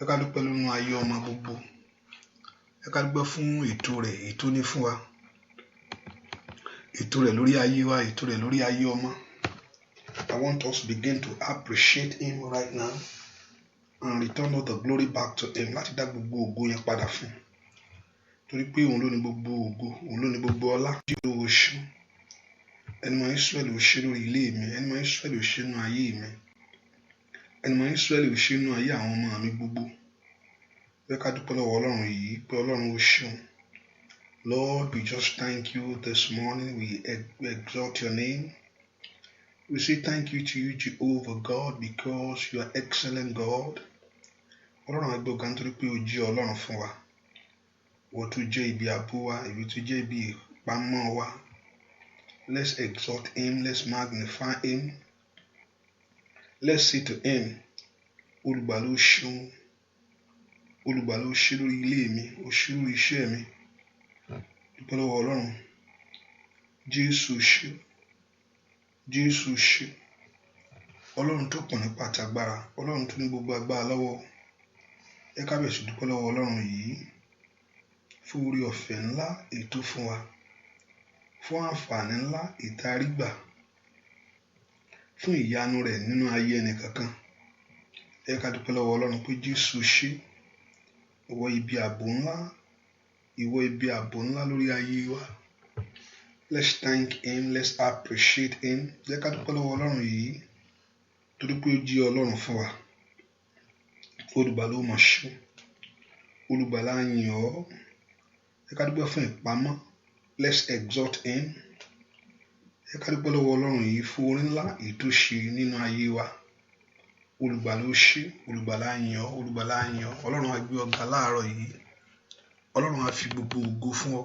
Ẹ ká dúpẹ́ nínú ayé ọmọ gbogbo. Ẹ ká dúpẹ́ fún ètò rẹ̀, ètò ní fún wa. Ètò rẹ̀ lórí ayé wa, ètò rẹ̀ lórí ayé ọmọ. I want us to begin to appreciate him right now and return all the glory back to him. Láti dá gbogbo ògo yẹn padà fún. Torí pé òun ló ní gbogbo ògo, òun ló ní gbogbo ọlá. Jíro oṣù. Ẹni mọ Ísírẹ́lì ò ṣe lórí ilé mi, ẹni mọ Ísírẹ́lì ò ṣe nínú ayé mi. Ẹni mọ Ísírẹ́lì ò ṣe nínú ayé àwọn ọmọ mi gbogbo. Ẹ ká dúpẹ́ lọ́wọ́ Ọlọ́run yìí pé Ọlọ́run ó ṣeun. Lord, we just thank you this morning. We exalt your name. We say thank you to you, Jehovah God, because you are excellent God. Ọlọ́run àgbẹ̀ ọ̀gá nítorí pé o jẹ́ Ọlọ́run fún wa. Wọ́n tún jẹ́ ibi ààbò wa, ibi tún jẹ́ ibi ìpamọ́ wa. Let's exalt him, let's magnify him. Let's say to him, Olùgbàlà ó ṣeun. Olùgbàlà ó ṣe lórí ilé mi, ó ṣe lórí iṣẹ́ mi. Dúpẹ́ lọ́wọ́ Ọlọ́run. Jésù ṣe. Jésù ṣe. Ọlọ́run tó pọ̀ nípa àtàgbára, Ọlọ́run tó ní gbogbo agbára lọ́wọ́. Ẹ ká bẹ̀rẹ̀ sí dúpẹ́ lọ́wọ́ Ọlọ́run yìí fún oore ọ̀fẹ́ ńlá ètò fún wa, fún àǹfààní ńlá ìtarígbà, fún ìyanu rẹ̀ nínú ayé ẹnì kankan. Ẹ ká dúpẹ́ lọ́wọ́ Ọlọ́run pé Jésù ṣe. Ìwọ ibi ààbò ńlá, ìwọ ibi ààbò ńlá lórí ayé wa. Let's thank him, let's appreciate him. Ẹ ká dúpẹ́ lọ́wọ́ Ọlọ́run yìí torí pé ó jẹ́ Ọlọ́run fún wa. Olùgbàlà ó máa ṣe. Olùgbàlà á yìn ọ́. Ẹ ká dúpẹ́ fún ìpamọ́. Let's exalt him. Ẹ ká dúpẹ́ lọ́wọ́ Ọlọ́run yìí fún oore ńlá èyí tó ṣe nínú ayé wa. Olùgbàlà ó ṣe. Olùgbàlà á yìn ọ́. Olùgbàlà á yìn ọ́. Ọlọ́run á gbé ọ̀gá láàárọ̀ yìí. Ọlọ́run á fi gbogbo ògo fún ọ.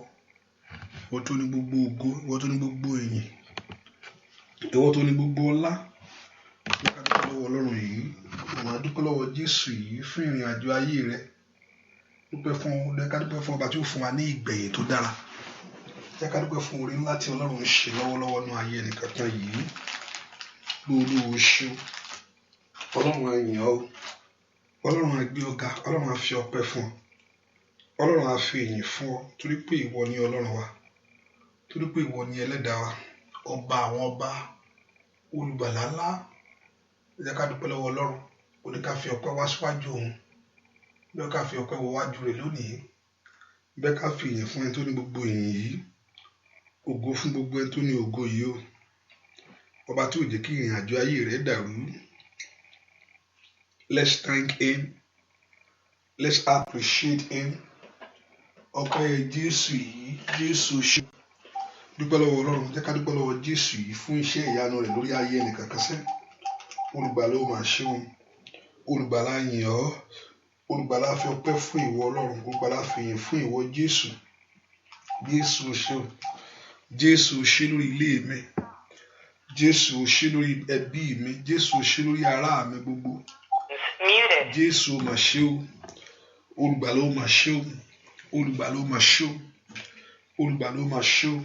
Ìwọ tó ní gbogbo ògo, ìwọ tó ní gbogbo ìyìn, ìwọ tó ní gbogbo ọlá. Ẹ ká dúpẹ́ lọ́wọ́ Ọlọ́run yìí. Àwọn á dúpẹ́ lọ́wọ́ Jésù yìí fún ìrìn àjò ayé rẹ. Dúpẹ́ fún ọba tí ó fún wa ní ìgbẹ̀yìn tó dára. Ẹ ká dúpẹ́ fún oore ńlá tí Ọlọ́run ń ṣe lọ́wọ́lọ́wọ́ nínú ayé ẹnìkankan yìí. Lóòlù oṣù. Ọlọ́run á yìn ọ́. Ọlọ́run á gbé ọ̀gá. Ọlọ́run á fi ọpẹ́ fún ọ. Ọlọ́run á fi ìyìn fún ọ torí pé ìwọ ni Ọlọ́run wa. Torí pé ìwọ ni ẹlẹ́dàá wa. Ọba àwọn ọba. Olùgbàlà ńlá. Ẹ ká dúpẹ́ lọ́wọ́ Ọlọ́run. Ó ní ká fi ọpẹ́ wá síwájú òun. Bẹ́ẹ̀ ká fi ọpẹ́ wọ wájú rẹ̀ lónìí. Bẹ́ẹ̀ ká fi ìyìn fún ẹni tó ní gbogbo ìyìn yìí. Ògo fún gbogbo ẹni tó ní ògo yìí o. Ọba tí ò jẹ́ kí ìrìn àjò ayé rẹ̀ dàrú. Let's thank him. Let's appreciate him. Ọpẹ́ Jésù yìí, Jésù ṣe. Dúpẹ́ lọ́wọ́ Ọlọ́run. Jẹ́ ká dúpẹ́ lọ́wọ́ Jésù yìí fún iṣẹ́ ìyanu rẹ̀ lórí ayé ẹnìkankan sẹ́. Olùgbàlà ó máa ṣeun. Olùgbàlà á yìn ọ́. Olùgbàlà fi ọpẹ́ fún ìwọ Ọlọ́run. Olùgbàlà fi ìyìn fún ìwọ Jésù. Jésù ṣe. Jésù ṣe lórí ilé mi. Jésù ṣe lórí ẹbí mi. Jésù ṣe lórí ará mi gbogbo. Jésù máa ṣe o. Olùgbàlà ó máa ṣe o. Olùgbàlà ó máa ṣe o. Olùgbàlà ó máa ṣe o.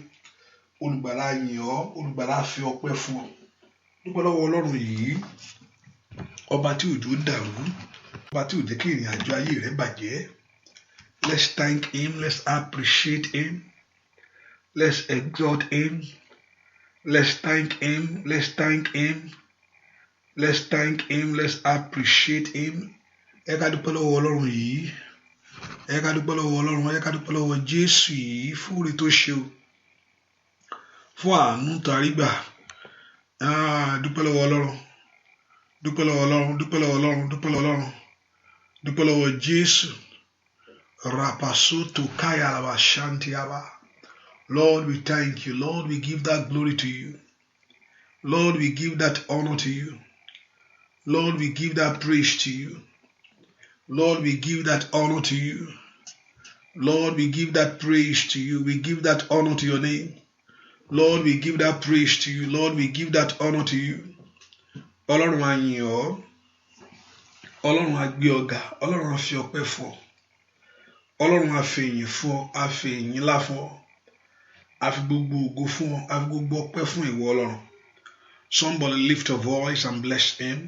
Olùgbàlà á yìn ọ́. Olùgbàlà á fi ọpẹ́ fún ọ. Dúpẹ́ lọ́wọ́ Ọlọ́run yìí. Ọba tí òjò dàrú. Ọba tí ò jẹ́ kí ìrìn àjò ayé rẹ̀ bàjẹ́. Let's thank him. Let's appreciate him. Let's exalt him. Let's thank him. Let's thank him. Let's thank him. Let's appreciate him. Ẹ ká dúpẹ́ lọ́wọ́ Ọlọ́run yìí. Ẹ ká dúpẹ́ lọ́wọ́ Ọlọ́run. Ẹ ká dúpẹ́ lọ́wọ́ Jésù yìí fún oore tó ṣe o. Fún àánú tarígbà. Dúpẹ́ lọ́wọ́ Ọlọ́run. Dúpẹ́ lọ́wọ́ Ọlọ́run. Dúpẹ́ lọ́wọ́ Ọlọ́run. Dúpẹ́ lọ́wọ́ Ọlọ́run. Dúpẹ́ lọ́wọ́ Jésù. Rapasoto kayalaba shantiaba. Lord, we thank you. Lord, we give that glory to you. Lord, we give that honor to you. Lord, we give that praise to you. Lord, we give that honor to you. Lord, we give that praise to you. We give that honor to your name. Lord, we give that praise to you. Lord, we give that honor to you. Ọlọ́run á yìn ọ́. Ọlọ́run á gbé ọ̀gá. Ọlọ́run á fi ọpẹ́ fún ọ. Ọlọ́run á fi ìyìn fún ọ. Á fi ìyìn ńlá fún ọ. Á fi gbogbo ògo fún ọ. Á fi gbogbo ọpẹ́ fún ìwọ Ọlọ́run. Somebody lift your voice and bless him.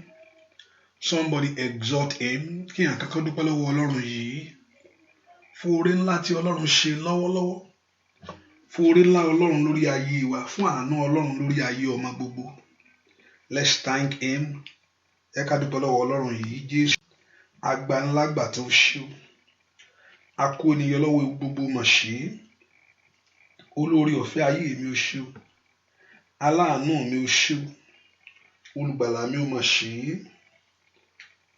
Somebody exalt him. Kí àkọ́kọ́ dúpẹ́ lọ́wọ́ Ọlọ́run yìí fún oore ńlá tí Ọlọ́run ṣe lọ́wọ́lọ́wọ́, fún oore ńlá Ọlọ́run lórí ayé wa, fún àánú Ọlọ́run lórí ayé ọmọ gbogbo. Let's thank him. Ẹ ká dúpẹ́ lọ́wọ́ Ọlọ́run yìí. Jésù agbanlágbà tó ṣe o, akó ènìyàn lọ́wọ́ gbogbo mà ṣe, olórí ọ̀fẹ́ ayé mi ò ṣe o, aláàánú mi ò ṣe o, olùgbàlà mi ò mà ṣe.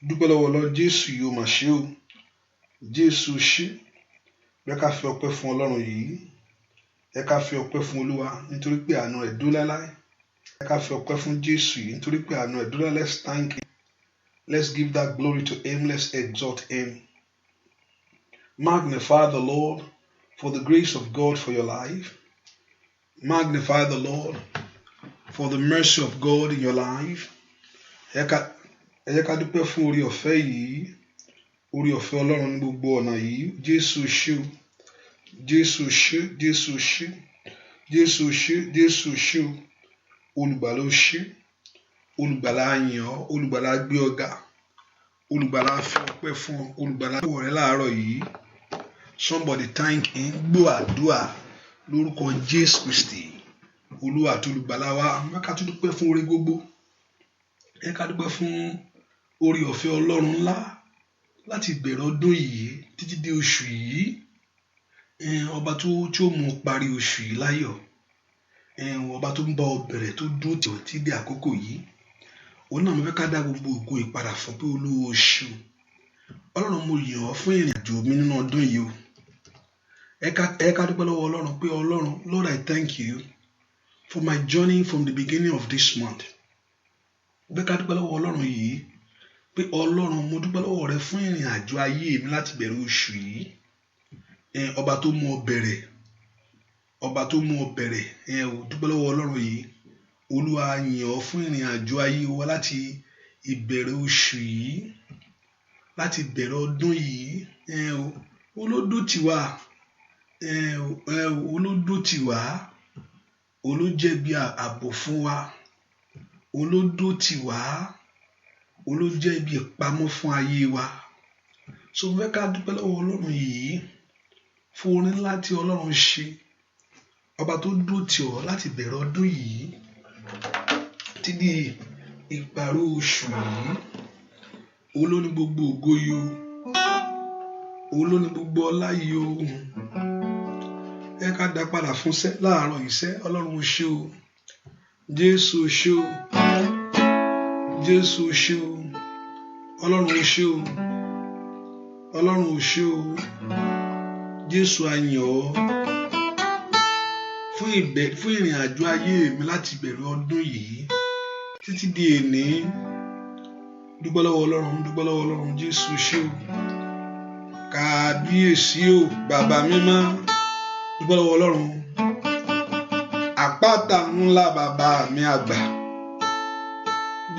Dúpẹ́ lọ́wọ́ Ọlọ́run. Jésù yìí ò mà ṣe o. Jésù ṣe. Ẹ ká fi ọpẹ́ fún Ọlọ́run yìí. Ẹ ká fi ọpẹ́ fún Olúwa nítorí pé àánú rẹ̀ dúró láéláé. Ẹ ká fi ọpẹ́ fún Jésù yìí nítorí pé àánú rẹ̀ dúró láéláé. Let's thank him. Let's give that glory to him. Let's exalt him. Magnify the Lord for the grace of God for your life. Magnify the Lord for the mercy of God in your life. Ẹ jẹ́ ká dúpẹ́ fún orí ọ̀fẹ́ yìí, orí ọ̀fẹ́ Ọlọ́run ní gbogbo ọ̀nà yìí. Jésù ṣe o, Jésù ṣe, Jésù ṣe, Jésù ṣe, Jésù ṣe o. Olùgbàlà ó ṣe, olùgbàlà yìn ọ́, olùgbàlà gbé ọ ga, olùgbàlà fi ọpẹ́ fún ọ, olùgbàlà wọ̀ rẹ́ láàárọ̀ yìí. Somebody thank him. Gbọ́ àdúrà lórúkọ Jésù Kristi, Olúwa àti olùgbàlà wa. Ẹ ká tún dúpẹ́ fún oore gbogbo. Ẹ ká dúpẹ́ fún oore ọ̀fẹ́ Ọlọ́run ńlá láti bẹ̀rẹ̀ ọdún yìí títí dé oṣù yìí. Ọba tí ó mú parí oṣù yìí láyọ̀. Ọba tó ń bá ọ bẹ̀rẹ̀ tó dúró tì ọ́ tí dé àkókò yìí. Òun náà mo fẹ́ ká dá gbogbo ògo ìpadà fún pé Olúwa o ṣé o. Ọlọ́run mo yìn ọ́ fún ìrìn àjò mi nínú ọdún yìí o. Ẹ ká dúpẹ́ lọ́wọ́ Ọlọ́run pé Ọlọ́run, Lord, I thank you for my journey from the beginning of this month. Ẹ ká dúpẹ́ lọ́wọ́ Ọlọ́run yìí pé Ọlọ́run, mo dúpẹ́ lọ́wọ́ rẹ fún ìrìn àjò ayé mi láti bẹ̀rẹ̀ oṣù yìí. Ọba tó mú ọ bẹ̀rẹ̀, ọba tó mú ọ bẹ̀rẹ̀, dúpẹ́ lọ́wọ́ Ọlọ́run yìí. Olúwa yìn ọ́ fún ìrìn àjò ayé wa láti ìbẹ̀rẹ̀ oṣù yìí, láti bẹ̀rẹ̀ ọdún yìí. Olódó tì wá, olódó tì wá, olójẹ́ bí ààbò fún wa, olódó tì wá, olójẹ́ bí ìpamọ́ fún ayé wa. So mo fẹ́ ká dúpẹ́ lọ́wọ́ Ọlọ́run yìí fún oore ńlá tí Ọlọ́run ṣe. Ọba tó dúró tì ọ́ láti bẹ̀rẹ̀ ọdún yìí títí di ìparí oṣù yìí. Òun ló ní gbogbo ògo yìí o, òun ló ní gbogbo ọlá yìí o. Ẹ ká dá padà fún sẹ́ láàárọ̀ ìṣẹ́. Ọlọ́run o ṣé o, Jésù o ṣé o, Jésù o ṣé o, Ọlọ́run o ṣé o, Ọlọ́run o ṣé o. Jésù a yìn ọ́ fún ìrìn àjò ayé mi láti bẹ̀rẹ̀ ọdún yìí títí di èní. Dúpẹ́ lọ́wọ́ Ọlọ́run, dúpẹ́ lọ́wọ́ Ọlọ́run. Jésù ṣé o, kábíyèsí o, bàbá mímọ́. Dúpẹ́ lọ́wọ́ Ọlọ́run. Àpáta ńlá bàbá mi àgbà.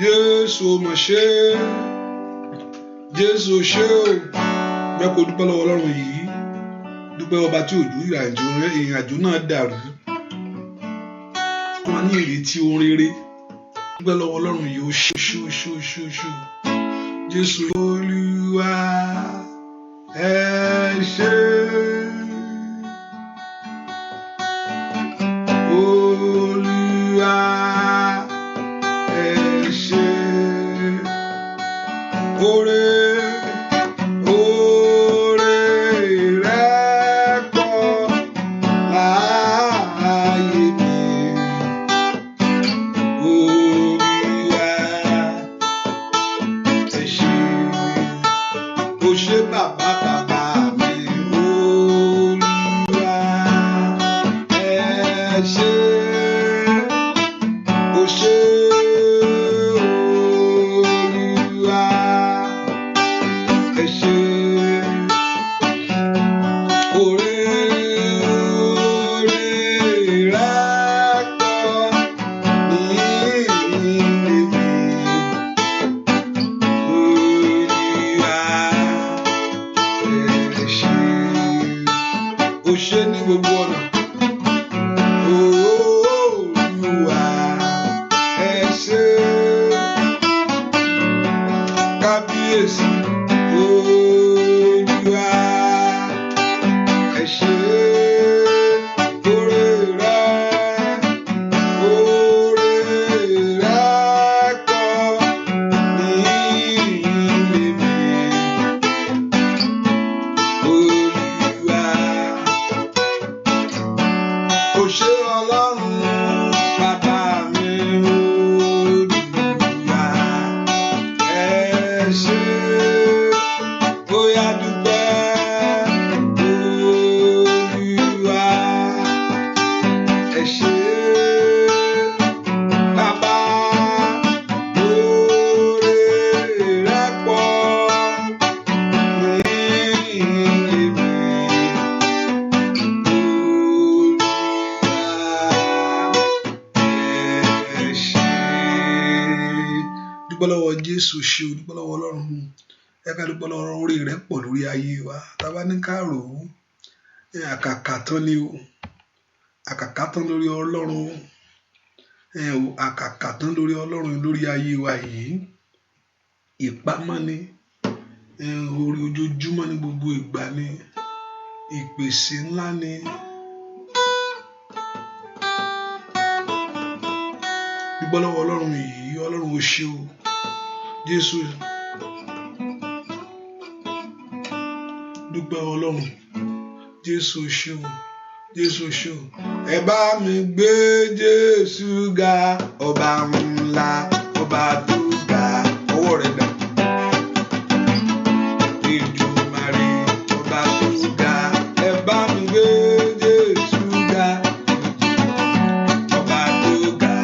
Jésù mà ṣe, Jésù ṣé o. Bẹ́ẹ̀ kó dúpẹ́ lọ́wọ́ Ọlọ́run yìí. Dúpẹ́ ọba tí òjò ìrìn àjò náà dàrú. Wọ́n ní ìrètí ohun rere. Dúpẹ́ lọ́wọ́ Ọlọ́run yìí ó ṣe. Jésù Olúwa ẹ ṣé. Olúwa ẹ ṣé. Oore Jésù ṣe o, dúpẹ́ lọ́wọ́ Ọlọ́run. Ẹ ká dúpẹ́ lọ́wọ́ Ọlọ́run, orí rẹ̀ pọ̀ lórí ayé wa. Tá bá ní ká rò ó, àkàkà tán ni o. Àkàkà tán lórí Ọlọ́run. Àkàkà tán lórí Ọlọ́run lórí ayé wa yìí. Ìpamọ́ ni. Orí ojoojúmọ́ ní gbogbo ìgbà ni. Ìpèsè ńlá ni. Dúpẹ́ lọ́wọ́ Ọlọ́run yìí, Ọlọ́run ò ṣe o. Jésù. Dúpẹ́ Ọlọ́run. Jésù ṣe o. Jésù ṣe o. Ẹ bá mi gbé Jésù ga, ọba ńlá, ọba tó ga, ọwọ́ rẹ̀ dà. Èdùmàrè, ọba tó ga, ẹ bá mi gbé Jésù ga, ọba tó ga.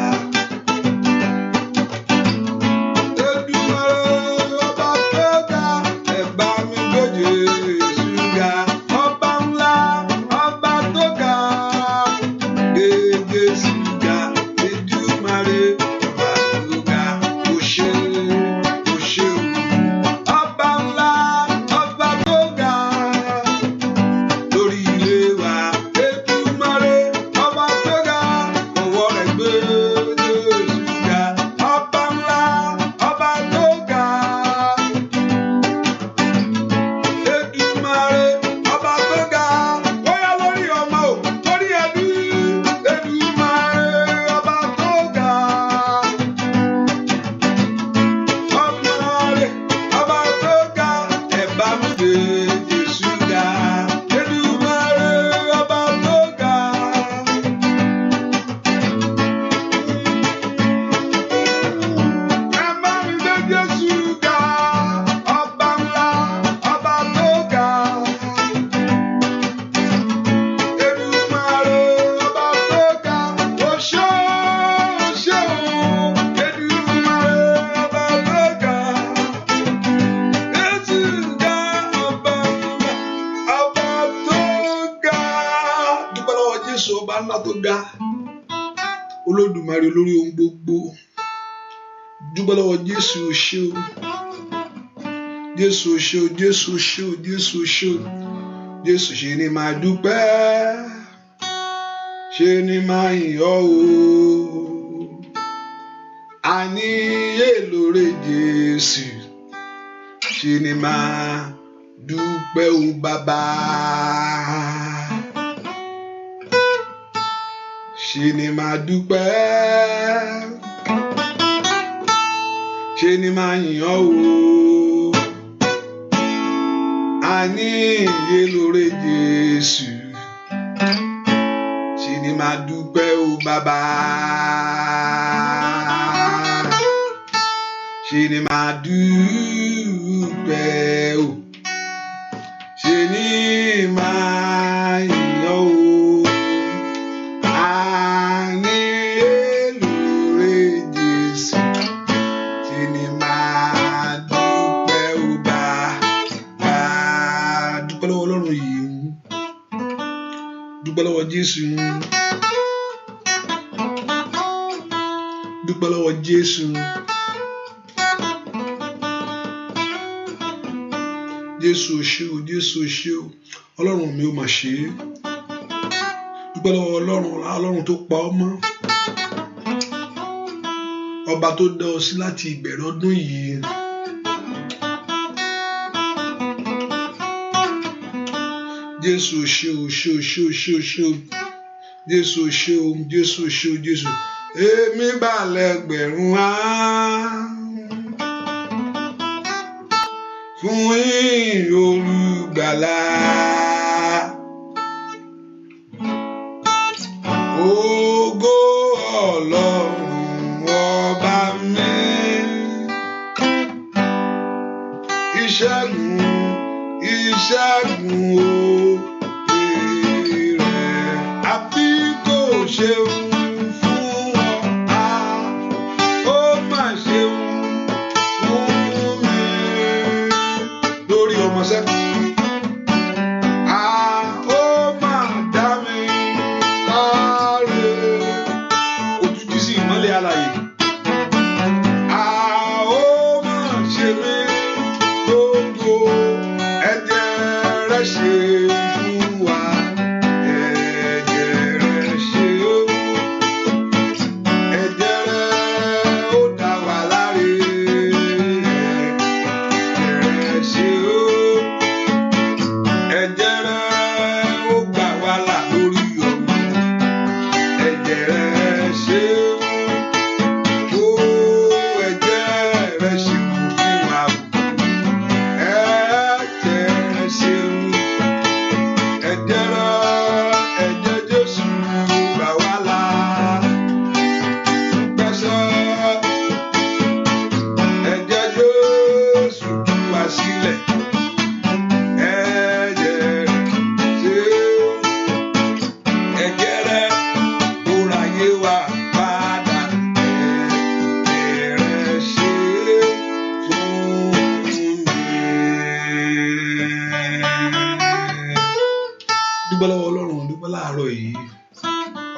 Èdùmàrè, ọba tó ga, ẹ bá mi gbé Jésù ga, ọba ńlá, ọba tó ga. Gbé Jésù ga, Èdùmàrè, ọba tó ga. Ó ṣé, ó ṣé o. Ọba ńlá, ọba tó ga. Lórí ilé wa, Èdùmàrè, ọba tó ga. Ọwọ́ rẹ̀ gbé Jésù ga, ọba ńlá, ọba tó ga. Èdùmàrè, ọba tó ga. Bóyá lórí ọmọ o, lórí ẹbí. Èdùmàrè, ọba tó ga. Ọmọrè, ọba tó ga. Ẹ bá mi gbé Jésù ga. Èdùmàrè, ọba tó ga. Ẹ bá mi gbé Jésù ga. Ọba ńlá, ọba tó ga. Èdùmàrè, ọba tó ga. Ó ṣé, ó ṣé o. Èdùmàrè, ọba tó ga. Jésù ga, ọba ńlá, ọba tó ga. Dúpẹ́ lọ́wọ́ Jésù, ọba ńlá tó ga. Olódùmarè lórí ohun gbogbo. Dúpẹ́ lọ́wọ́ Jésù, ó ṣé o. Jésù, ó ṣé o. Jésù, ó ṣé o. Jésù, ó ṣé o. Jésù ṣe ni máa dúpẹ́. Ṣe ni máa yìn ọ́ o. Àní èlòrè Jésù. Ṣe ni máa dúpẹ́ o bàbá. Ṣe ni máa dúpẹ́. Ṣe ni máa yìn ọ́ o. Àní èlòrè Jésù. Ṣe ni máa dúpẹ́ o bàbá. Ṣe ni máa dúpẹ́ o. Ṣe ni máa yìn ọ́ o. Àní èlòrè Jésù. Ṣe ni máa dúpẹ́ o bàbá. Dúpẹ́ lọ́wọ́ Ọlọ́run yìí. Dúpẹ́ lọ́wọ́ Jésù. Dúpẹ́ lọ́wọ́ Jésù. Jésù ò ṣé o. Jésù ò ṣé o. Ọlọ́run mi ò mà ṣe é. Dúpẹ́ lọ́wọ́ Ọlọ́run tó pa ọ́ mọ́. Ọba tó dá ọ sí láti ìbẹ̀rẹ̀ ọdún yìí. Jésù ò ṣé o. Ṣé o, ṣé o, ṣé o, ṣé o. Jésù ò ṣé o. Jésù ò ṣé o. Jésù. Èmi bá lẹ́gbẹ̀rún fún yín olùgbàlà. Ògo Ọlọ́run ọba mi. Ìṣẹ́gun, ìṣẹ́gun òye rẹ̀. Àbí kò ṣeun fún ọ. Ó mà ṣeun fún mi. Lórí ọmọ sẹ́kù. Ó mà dá mi láre. Òtútù sí ìmọ́lẹ̀ alààyè. Ó mà rẹ̀ ṣe fún wa. Ẹ̀jẹ̀ rẹ̀ ṣe ó. Ẹ̀jẹ̀ rẹ̀ ó dá wa láre. Ẹ̀jẹ̀ rẹ̀ ṣe ó. Ẹ̀jẹ̀ rẹ̀ ó gbà wá là lórí ọmọ. Ẹ̀jẹ̀ rẹ̀ ṣe ó. Ẹ̀jẹ̀ rẹ̀ ṣe fún wa. Ẹ̀jẹ̀ rẹ̀ ṣe ó. Ẹ̀jẹ̀ Jésù gbà wá là. Gbẹ̀san ẹ̀jẹ̀ Jésù tú wa sílẹ̀. Ẹ̀jẹ̀ ṣe ó. Ẹ̀jẹ̀ rẹ̀ ó ra ayé wa padà. Ẹ̀jẹ̀ rẹ̀ ṣe fún mi. Dúpẹ́ lọ́wọ́ Ọlọ́run, dúpẹ́ láàárọ̀ yìí.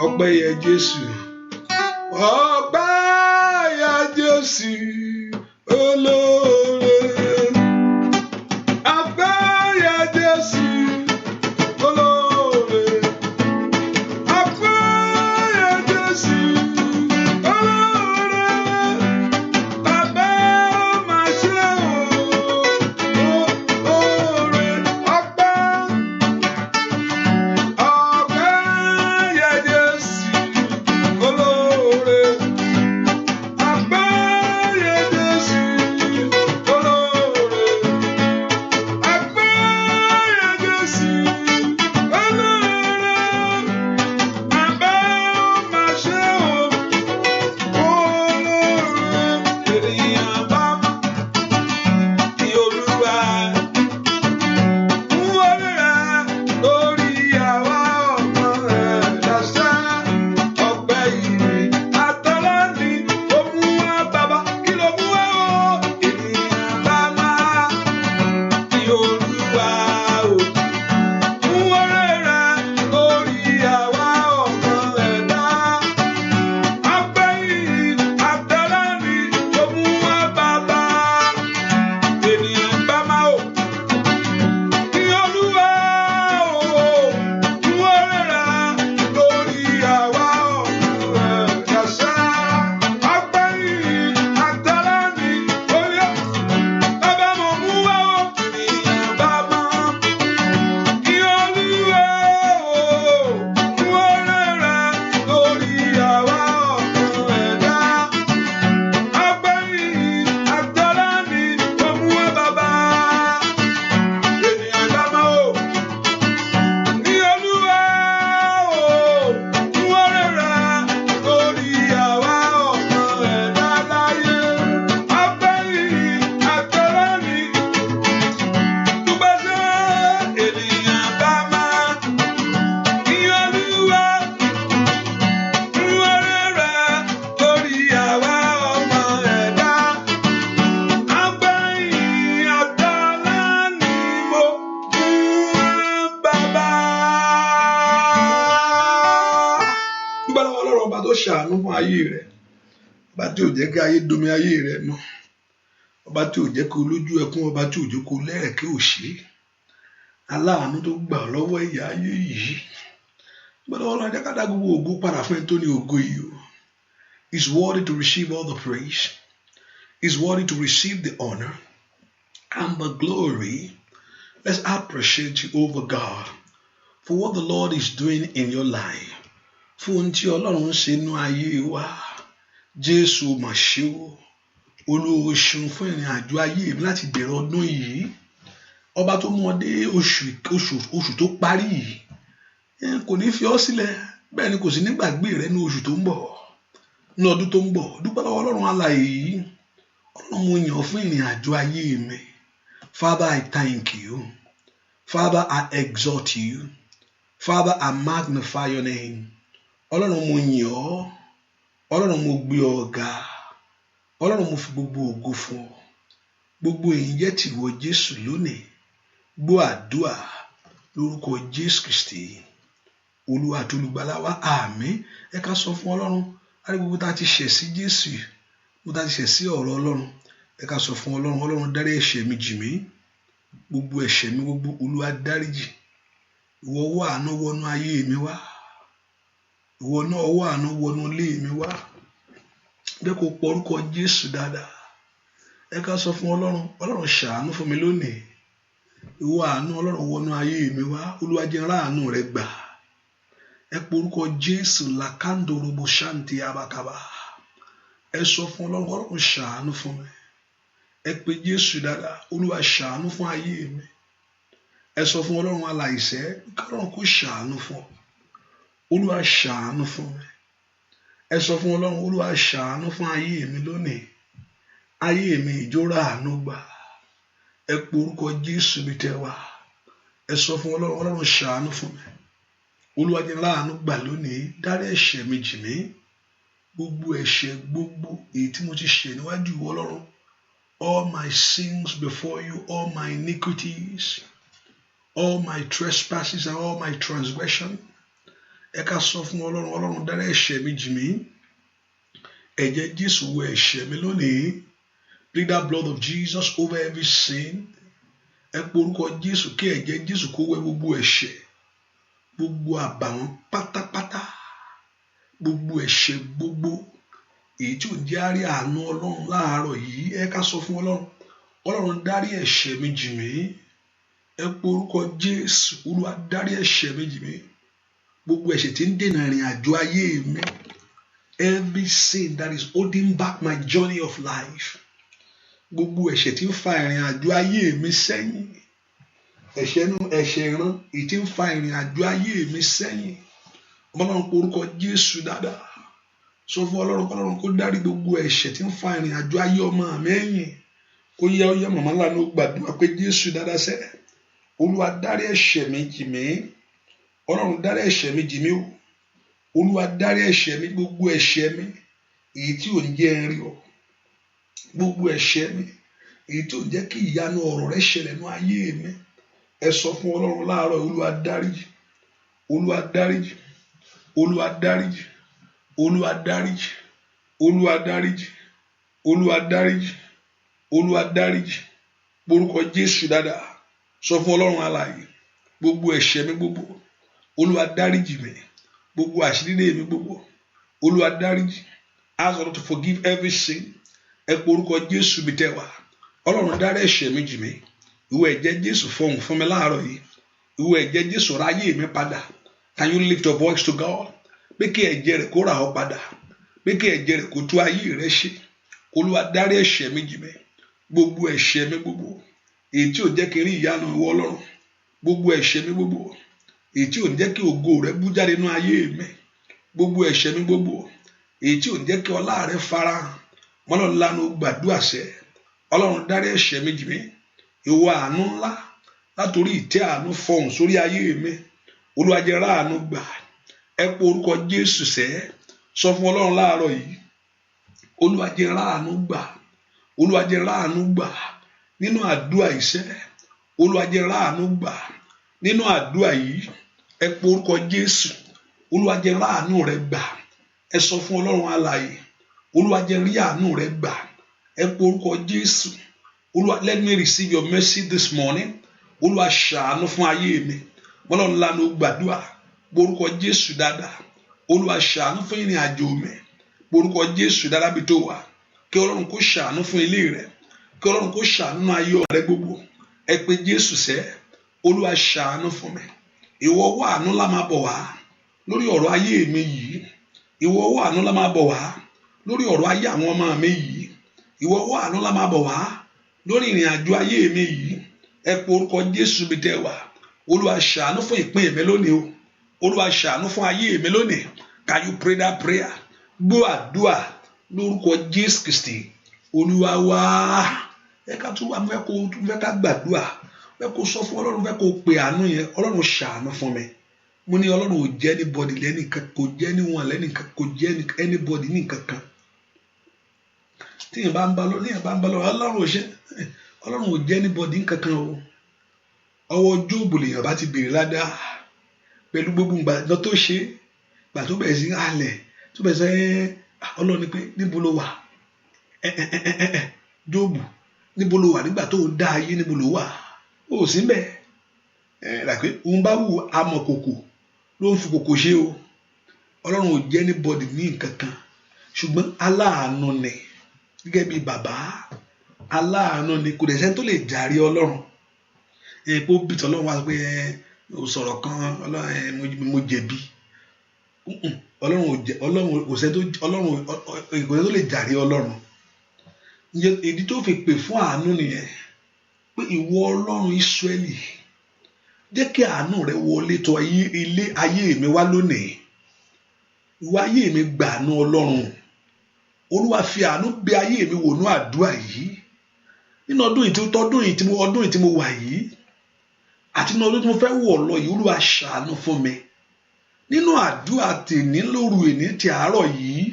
Ọpẹ́ yẹ Jésù. Ọpẹ́ yẹ Jésù olóore. Ọpẹ́ yẹ Jésù olóore. Ọpẹ́ yẹ Jésù olóore. Bàbá máa ṣe oore. Ọpẹ́ yẹ Jésù olóore. Ọpẹ́ yẹ Jésù olóore. Ọpẹ́ yẹ Jésù olóore. Bàbá máa ṣe olóore. Ènìyàn bá kí Olúwa fún oore rẹ̀ lórí àwa ọmọ rẹ̀ dáṣẹ́. Ọpẹ́ yìí àtọ́lá ni ó mú wá bàbá. Kí ló mú wá o? Ènìyàn bá máa kí Olúwa o fún oore rẹ̀ lórí àwa ọmọ rẹ̀ dá. Ọpẹ́ yìí àtọ́lá ni ó mú wá bàbá. Ènìyàn bá máa o kí Olúwa o fún oore rẹ̀ lórí àwa ọmọ rẹ̀ dáṣẹ́. Ọpẹ́ yìí àtọ́lá ni ó yẹ bàbá mo mú wá o. Ènìyàn bá máa kí Olúwa o fún oore rẹ̀ lórí àwa ọmọ rẹ̀ dá. Ọpẹ́ yìí àtọ́lá ni ó mú wá bàbá. Ènìyàn bá máa o kí Olúwa o fún oore rẹ̀ lórí àwa ọmọ rẹ̀ dá láyé. Ọpẹ́ yìí àtọ́lá ni dúpẹ́ sí. Ènìyàn bá máa kí Olúwa fún oore rẹ̀ lórí àwa ọmọ rẹ̀ dá. Ọpẹ́ yìí àtọ́lá ni mo mú wá bàbá. Dúpẹ́ lọ́wọ́ Ọlọ́run ọba tó ṣàánú fún ayé rẹ̀. Ọba tí ò jẹ́ kí ayé domi ayé rẹ̀ nù. Ọba tí ò jẹ́ kó lójú ẹkún. Ọba tí ò jẹ́ kó lẹ́rẹ̀kẹ́ òṣè. Aláàánú tó gbà ọ́ lọ́wọ́ ìyà ayé yìí. Dúpẹ́ lọ́wọ́ Ọlọ́run, jẹ́ ká dá gbogbo ògo padà fún ẹni tó ní ògo yìí o. He's worthy to receive all the praise. He's worthy to receive the honor and the glory. Let's appreciate Jehovah God for what the Lord is doing in your life. Fún ohun tí Ọlọ́run ń ṣe nínú ayé wa. Jésù mà ṣe o. Olúwa ṣeun fún ìrìn àjò ayé mi láti bẹ̀rẹ̀ ọdún yìí. Ọba tó mú ọ dé oṣù tó parí yìí. Kò ní fi ọ́ sílẹ̀. Bẹ́ẹ̀ ni kò sí ní gbàgbé rẹ ní oṣù tó ń bọ̀. Ní ọdún tó ń bọ̀. Dúpẹ́ lọ́wọ́ Ọlọ́run alààyè yìí. Ọlọ́run mo yàn ọ́ fún ìrìn àjò ayé mi. Father, I thank you. Father, I exalt you. Father, I magnify your name. Ọlọ́run mo yàn ọ́. Ọlọ́run mo gbé ọ ga. Ọlọ́run mo fi gbogbo ògo fún ọ. Gbogbo èyí jẹ́ tìwọ Jésù lónìí. Gbọ́ àdúà lórúkọ Jésù Kristi. Olúwa àti olùgbàlà wa, àmín. Ẹ ká sọ fún Ọlọ́run. Àrí gbogbo tá ti ṣẹ̀ sí Jésù. Gbogbo tá ti ṣẹ̀ sí ọ̀rọ̀ Ọlọ́run. Ẹ ká sọ fún Ọlọ́run. Ọlọ́run dárí ẹ̀ṣẹ̀ mi jì mí. gbogbo ẹ̀ṣẹ̀ mi gbogbo Olúwa dáríjì. Ìwọ ọwọ́ àánú wọnú ayé mi wá, ìwọ náà ọwọ́ àánú wọnú ilé mi wá. Bẹ́ẹ̀ kó pọ orúkọ Jésù dáadáa. Ẹ ká sọ fún Ọlọ́run ṣàánú fún mi lónìí. Ìwọ àánú Ọlọ́run wọnú ayé mi wá, Olúwa jẹ́ n rí àánú rẹ gbà. Ẹ pọ orúkọ Jésù làkàndòròbò ṣáǹtì abakaba. Ẹ sọ fún Ọlọ́run ṣàánú fún mi. Ẹ pe Jésù dáadáa, Olúwa ṣàánú fún ayé mi. Ẹ sọ fún Ọlọ́run aláìṣẹ̀ kí Ọlọ́run kó ṣàánú fún ọ. Olúwa ṣàánú fún mi. Ẹ sọ fún Ọlọ́run, Olúwa ṣàánú fún ayé mi lónìí. Ayé mi ìjórà àánú gbà. Ẹ pe orúkọ Jésù bí tẹ́ wá. Ẹ sọ fún Ọlọ́run ṣàánú fún mi. Olúwa jẹ́ n rí àánú gbà lónìí. Dárí ẹ̀ṣẹ̀ mi jì mí. Gbogbo ẹ̀ṣẹ̀ gbogbo èyí tí mo ti ṣẹ̀ níwájú ìwọ Ọlọ́run. All my sins before you, all my iniquities, all my trespasses and all my transgression. Ẹ ká sọ fún Ọlọ́run dárí ẹ̀ṣẹ̀ mi jì mí. Ẹ̀jẹ̀ Jésù wẹ ẹ̀ṣẹ̀ mi lónìí. Plead the blood of Jesus over every sin. Ẹ pe orúkọ Jésù kí ẹ̀jẹ̀ Jésù kó wẹ gbogbo ẹ̀ṣẹ̀, gbogbo àbàwọ́n pátápátá, gbogbo ẹ̀ṣẹ̀ gbogbo èyí tí ò jẹ́ àrí àánú Ọlọ́run láàárọ̀ yìí. Ẹ ká sọ fún Ọlọ́run dárí ẹ̀ṣẹ̀ mi jì mí. Ẹ pe orúkọ Jésù, Olúwa dárí ẹ̀ṣẹ̀ mi jì mí. Gbogbo ẹ̀ṣẹ̀ tí ń dènà ìrìn àjò ayé mi. Every sin that is holding back my journey of life. Gbogbo ẹ̀ṣẹ̀ tí ń fa ìrìn àjò ayé mi sẹ́yìn. Ẹ̀ṣẹ̀ ìran èyí tí ń fa ìrìn àjò ayé mi sẹ́yìn. Ọlọ́run pe orúkọ Jésù dáadáa. Sọ fún Ọlọ́run kó dárí gbogbo ẹ̀ṣẹ̀ tí ń fa ìrìn àjò ayé ọmọ mi ẹ̀yìn. Kó yẹ ọyẹ màmá ńlá ló gbàdúrà pé Jésù dáadáa sẹ́. Olúwa dárí ẹ̀ṣẹ̀ mi jì mí. Ọlọ́run dárí ẹ̀ṣẹ̀ mi jì mí o. Olúwa dárí ẹ̀ṣẹ̀ mi, gbogbo ẹ̀ṣẹ̀ mi èyí tí ò ń jẹ́ n rí ọ. Gbogbo ẹ̀ṣẹ̀ mi èyí tí ò ń jẹ́ kí ìyanu ọ̀rọ̀ rẹ ṣẹlẹ̀ nínú ayé mi. Ẹ sọ fún Ọlọ́run láàárọ̀, Olúwa dáríjì. Olúwa dáríjì. Olúwa dáríjì. Olúwa dáríjì. Olúwa dáríjì. Olúwa dáríjì. Olúwa dáríjì. Orúkọ Jésù dáadáa. Sọ fún Ọlọ́run alààyè, gbogbo ẹ̀ṣẹ̀ mi gbogbo, Olúwa dáríjì mi. Gbogbo àṣírí mi gbogbo, Olúwa dáríjì. Ask God to forgive every sin. Ẹ pe orúkọ Jésù bí tẹ́ wá. Ọlọ́run dárí ẹ̀ṣẹ̀ mi jì mí. Ìwọ ẹ̀jẹ̀ Jésù fọhùn fún mi láàárọ̀ yìí. Ìwọ ẹ̀jẹ̀ Jésù ra ayé mi padà. Can you lift your voice to God? Pé kí ẹ̀jẹ̀ rẹ̀ kó rà ọ́ padà. Pé kí ẹ̀jẹ̀ rẹ̀ kó tú ayé rẹ̀ ṣe. Olúwa dárí ẹ̀ṣẹ̀ mi jì mí. Gbogbo ẹ̀ṣẹ̀ mi gbogbo èyí tí ò jẹ́ kí n rí ìyanu ìwọ Ọlọ́run. Gbogbo ẹ̀ṣẹ̀ mi gbogbo èyí tí ò jẹ́ kí ògo rẹ̀ bú jáde nínú ayé mi. Gbogbo ẹ̀ṣẹ̀ mi gbogbo èyí tí ò jẹ́ kí ọlá rẹ̀ farahàn. Ọlọ́run lánàá gbàdúrà sẹ́. Ọlọ́run dárí ẹ̀ṣẹ̀ mi jì mí. Ìwọ àánú ńlá látòrí ìtẹ́ àánú fọhùn sórí ayé mi. Olúwa jẹ́ rí àánú gbà. Ẹ pe orúkọ Jésù sẹ́. Sọ fún Ọlọ́run láàárọ̀ yìí. Olúwa jẹ́ rí àánú gbà. Olúwa jẹ́ rí àánú gbà nínú àdúrà iṣẹ́. Olúwa jẹ́ rí àánú gbà nínú àdúrà yìí. Ẹ pe orúkọ Jésù. Olúwa jẹ́ rí àánú rẹ gbà. Ẹ sọ fún Ọlọ́run alààyè. Olúwa jẹ́ rí àánú rẹ gbà. Ẹ pe orúkọ Jésù. Olúwa, let me receive your mercy this morning. Olúwa ṣàánú fún ayé mi. Ọlọ́run lánàá gbàdúrà. Orúkọ Jésù dáadáa. Olúwa ṣàánú fún ìrìn àjò mi. Orúkọ Jésù dáadáa bí tó wà. Kí Ọlọ́run kó ṣàánú fún ilé rẹ. Kí Ọlọ́run kó ṣàánú ayé rẹ gbogbo. Ẹ pe Jésù sẹ́. Olúwa ṣàánú fún mi. Ìwọ ọwọ́ àánú lá máa bọ̀ wá lórí ọ̀rọ̀ ayé mi yìí. Ìwọ ọwọ́ àánú lá máa bọ̀ wá lórí ọ̀rọ̀ ayé àwọn ọmọ mi yìí. Ìwọ ọwọ́ àánú lá máa bọ̀ wá lórí ìrìn àjò ayé mi yìí. Ẹ pe orúkọ Jésù bí tẹ́ wá. Olúwa ṣàánú fún ìpín mi lónìí o. Olúwa ṣàánú fún ayé mi lónìí. Can you pray that prayer? Gbọ́ àdúrà lórúkọ Jésù Kristi. Olúwa wá. Ẹ ká tún wá fẹ́ ká gbàdúrà. Fẹ́ kó sọ fún Ọlọ́run, fẹ́ kó pe àánú yẹn. Ọlọ́run ṣàánú fún mi. Mo ní Ọlọ́run ò jẹ́ anybody lẹ́nìkan, kò jẹ́ anyone lẹ́nìkan, kò jẹ́ anybody ní nǹkankan. Tí yẹn bá ń bá lọ, Ọlọ́run ò ṣe. Ọlọ́run ò jẹ́ anybody nǹkankan o. Ọwọ́ Jóòbù lèèyàn bá ti bèrè ládàá. Pẹ̀lú gbogbo ìgbà tó ṣe, ìgbà tó bẹ̀rẹ̀ sí halẹ̀, tó bẹ̀rẹ̀ sí Ọlọ́run ní pé níbo ló wà? Jóòbù níbo ló wà nígbà tó dá ayé, níbo ló wà? ó sì ń bẹ̀ ràpé òun bá wù amọ̀kòkò ló ń fi kòkò ṣe o. Ọlọ́run ò jẹ́ anybody ní nǹkan kan, ṣùgbọ́n aláàánú ni gẹ́gẹ́ bí bàbá, aláàánú ni, kò dẹ̀ sẹ́ni tó lè jàre Ọlọ́run. Epo bìtì Ọlọ́run wá pé ó sọ̀rọ̀ kan mo jẹ̀bi. Ọlọ́run kò sẹ́ni tó lè jàre Ọlọ́run. Ìdí tó fi pè fún àánú nìyẹn, pé ìwọ Ọlọ́run Ísírẹ́lì, jẹ́ kí àánú rẹ wọlé tọ̀ ilé ayé mi wá lónìí. Ìwọ ayé mi gbà àánú Ọlọ́run. Olúwa fi àánú bẹ ayé mi wò ní àdúrà yìí. Nínú ọdún yìí tí mo wà yìí, àti nínú ọdún tí mo fẹ́ wọ̀ lọ yìí, Olúwa ṣàánú fún mi. Nínú àdúrà tèmi lóru èní ti àárọ̀ yìí,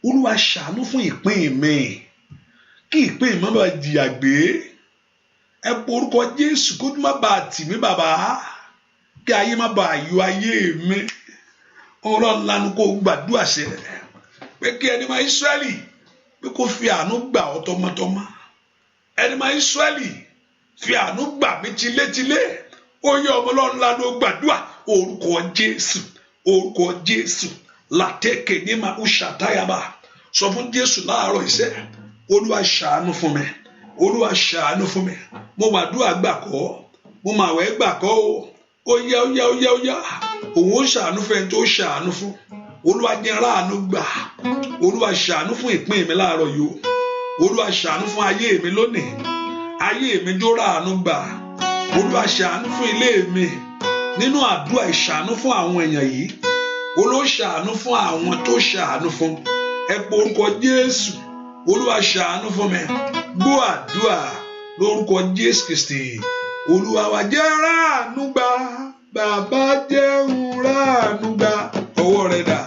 Olúwa ṣàánú fún ìpín mi, kí ìpín mi má bàa jìyà gbé. Ẹ pọ orúkọ Jésù kó má bàa tì mí bàbá, kí ayé má bàa yọ ayé mi. Ọlọ́run lanu kó gbàdúrà ṣe pé kí ẹni máa Ísírẹ́lì pé kó fi àánú gbà ọ́ tọmọtọmọ. Ẹni máa Ísírẹ́lì fi àánú gbà mí tilétilé. Ó yẹ ọmọ Ọlọ́run lanu gbàdúrà orúkọ Jésù, orúkọ Jésù. Látẹ̀kẹ̀ ní ma ṣàtáyàbá. Sọ fún Jésù láàárọ̀ iṣẹ́, Olúwa ṣàánú fún mi, Olúwa ṣàánú fún mi. Mo màdúrà gbà kọ́, mo màwẹ̀ gbà kọ́ o. Ó yá. Òun ó ṣàánú fún ẹni tó ṣàánú fún. Olúwa jẹ́ ráàánú gbà. Olúwa ṣàánú fún ìpín mi láàárọ̀ yìí. Olúwa ṣàánú fún ayé mi lónìí. Ayé mi jó ráàánú gbà. Olúwa ṣàánú fún ilé mi. Nínú àdúrà ìṣàánú fún àwọn èèyàn yìí. Olúwa ṣàánú fún àwọn tó ṣàánú fún. Ẹ pọ orúkọ Jésù. Olúwa ṣàánú fún mi. Gbọ́ àdúrà lórúkọ Jésù Kristi. Olúwa wa jẹ́ ráàánú gbà. Bàbá jẹ́ ráàánú gbà. Ọwọ́ rẹ̀ dà.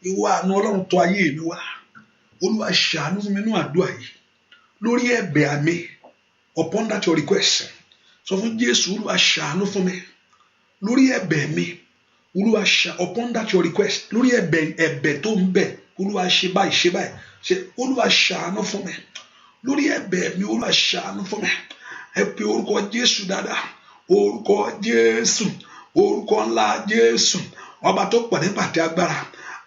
Ìwọ àánú Ọlọ́run tọ̀ ayé mi wá. Olúwa ṣàánú fún mi nínú àdúrà yìí. Lórí ẹ̀bẹ̀ àmì, upon that your request. Sọ fún Jésù, Olúwa ṣàánú fún mi. Lórí ẹ̀bẹ̀ mi, Olúwa upon that your request. Lórí ẹ̀bẹ̀ tó ń bẹ̀, Olúwa ṣe báyìí. Olúwa ṣàánú fún mi. Lórí ẹ̀bẹ̀ mi, Olúwa ṣàánú fún mi. Ẹ pe orúkọ Jésù dáadáa. Orúkọ Jésù. Orúkọ ńlá Jésù. Ọba tó pọ̀ nípa àti agbára.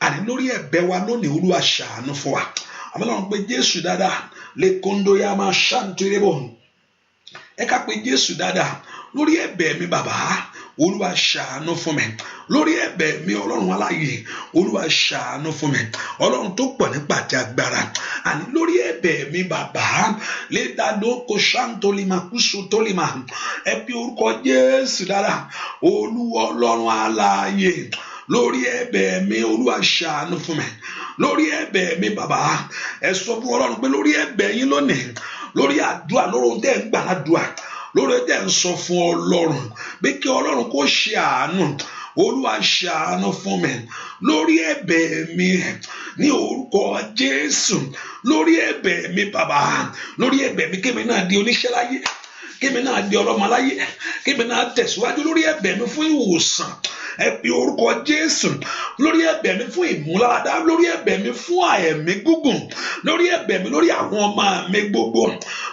Àní lórí ẹ̀bẹ̀ wa lónìí, Olúwa ṣàánú fún wa. Àmọ́ lọ́run pé Jésù dáadáa lè kóńdó yá máa ṣàǹtìrẹ́ bọ̀. ẹ ká pe Jésù dáadáa lórí ẹ̀bẹ̀ mi bàbá Olúwa ṣàánú fún mi lórí ẹ̀bẹ̀ mi Ọlọ́run aláàyè Olúwa ṣàánú fún mi Ọlọ́run tó pọ̀ nípa àti agbára àní lórí ẹ̀bẹ̀ mi bàbá lédàdó kò ṣàǹtólímà kúṣù tólímà ẹ pe orúkọ Jésù dáadáa Olúwa Ọlọ́run aláàyè lórí ẹ̀bẹ̀ mi Olúwa ṣàánú fún mi lórí ẹ̀bẹ̀ mi bàbá ẹ sọ fún Ọlọ́run pé lórí ẹ̀bẹ̀ yín lónìí lórí àdúrà lórí ohun tẹ́ ń gbà ládùúà lórí tẹ́ ń sọ fún Ọlọ́run pé kí Ọlọ́run kó ṣe àánú Olúwa ṣàánú fún mi lórí ẹ̀bẹ̀ mi ní orúkọ Jésù lórí ẹ̀bẹ̀ mi bàbá lórí ẹ̀bẹ̀ mi kémi náà di oníṣẹ́ láyé kémi náà di ọlọ́mọ láyé kémi náà tẹ̀síwájú lórí ẹ̀bẹ̀ mi fún ìwòsàn ẹ pe orúkọ Jésù lórí ẹ̀bẹ̀ mi fún ìmúláradá lórí ẹ̀bẹ̀ mi fún ẹ̀mí gígùn lórí ẹ̀bẹ̀ mi lórí àwọn ọmọ mi gbogbo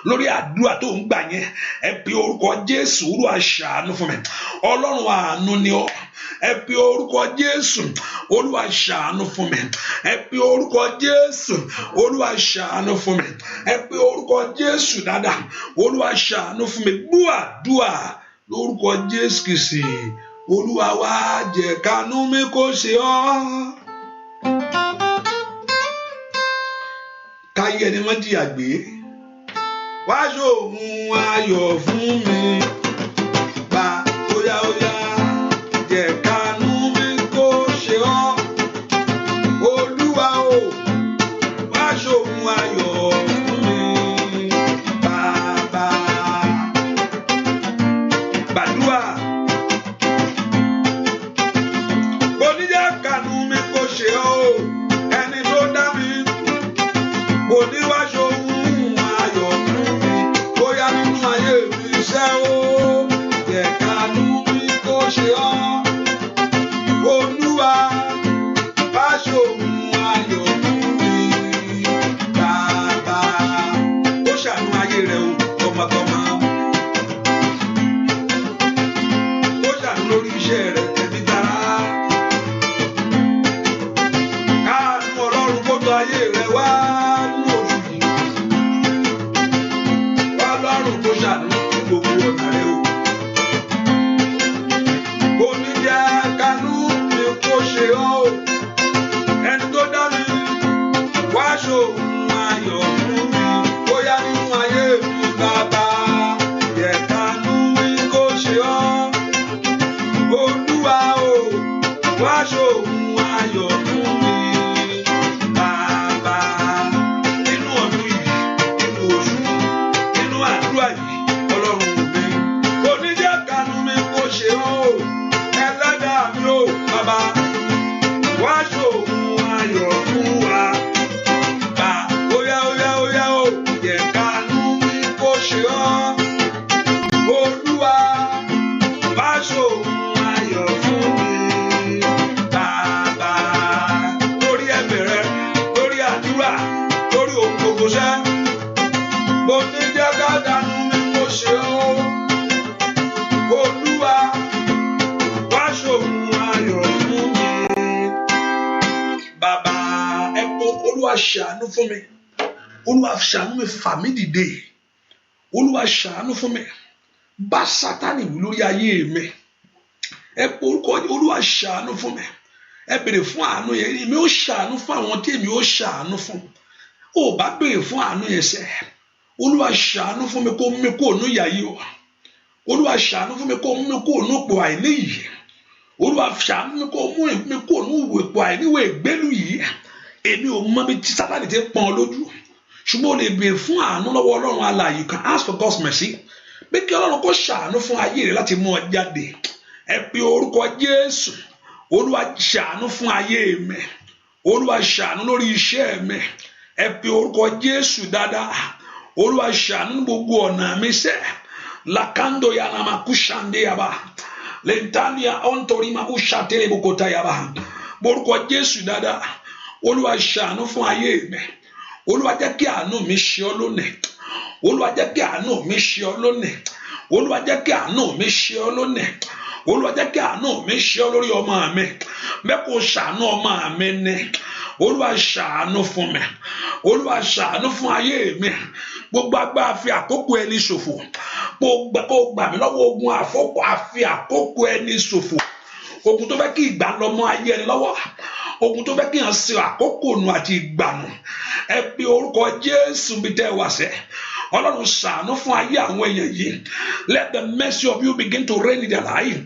lórí àdúrà tó ń gbà yẹn ẹ pe orúkọ Jésù Olúwa ṣàánú fún mi Ọlọ́run àánú ni ọ́ ẹ pe orúkọ Jésù Olúwa ṣàánú fún mi ẹ pe orúkọ Jésù Olúwa ṣàánú fún mi ẹ pe orúkọ Jésù dáadáa Olúwa ṣàánú fún mi gbọ́ àdúrà lórúkọ Jésù Kristi Olúwa wá jẹ́ kánú mi kó ṣe ọ́ káyé ẹni wọ́n jìyà gbé wá ṣòun ayọ̀ fún mi bá óyá jẹ́ kánú mi kó ṣe ọ́ Olúwa o wá ṣòun ayọ̀ fún mi bàbá gbàdúrà. Ṣàánú fún mi Olúwa ṣàánú mi fà mí dìde Olúwa ṣàánú fún mi bá Sátánì wí lórí ayé mi ẹ pé orúkọ Olúwa ṣàánú fún mi ẹ béèrè fún àánú yẹn èmi ó ṣàánú fún àwọn tí èmi ó ṣàánú fún ó bá béèrè fún àánú yẹn sẹ Olúwa ṣàánú fún mi kó mú mi kúrò nínú ìyà yìí o Olúwa ṣàánú fún mi kó mú mi kúrò nínú ipò àìní yìí Olúwa ṣàánú mi kó mú mi kúrò nínú ipò àìníwò ìgbélú yìí èmi ò mọ bí tí Sátánì ti pọ́n ọ lójú ṣùgbọ́n o lè béèrè fún àánú lọ́wọ́ Ọlọ́run alààyè you can ask for God's mercy pé kí Ọlọ́run kó ṣàánú fún ayé rẹ láti mú ọ jáde ẹ pe orúkọ Jésù Olúwa ṣàánú fún ayé mi Olúwa ṣàánú lórí iṣẹ́ mi ẹ pe orúkọ Jésù dáadáa Olúwa ṣàánú ní gbogbo ọ̀nà mi sẹ́ lakando yanama kushande yaba lentania ontorima ushatele bokota yaba orúkọ Jésù dáadáa Olúwa ṣàánú fún ayé mi Olúwa jẹ́ kí àánú mi ṣe ọ́ lónìí Olúwa jẹ́ kí àánú mi ṣe ọ́ lónìí Olúwa jẹ́ kí àánú mi ṣe ọ́ lónìí Olúwa jẹ́ kí àánú mi ṣe ọ́ lórí ọmọ mi mẹ́kò ṣàánú ọmọ mi ni Olúwa ṣàánú fún mi Olúwa ṣàánú fún ayé mi gbogbo agbára fi àkókò ẹni ṣòfò kó gbà mí lọ́wọ́ ogun àfi àkókò ẹni ṣòfò, ogun tó fẹ́ kí ìgbà lọ mọ́ ayé ẹni lọ́wọ́, ogun tó fẹ́ kí hàn sí àkókò nù àti ìgbà nù. Ẹ pe orúkọ Jésù bí tẹ́ wá sẹ́. Ọlọ́run ṣàánú fún ayé àwọn èèyàn yìí. Let the mercy of you begin to reign in their life.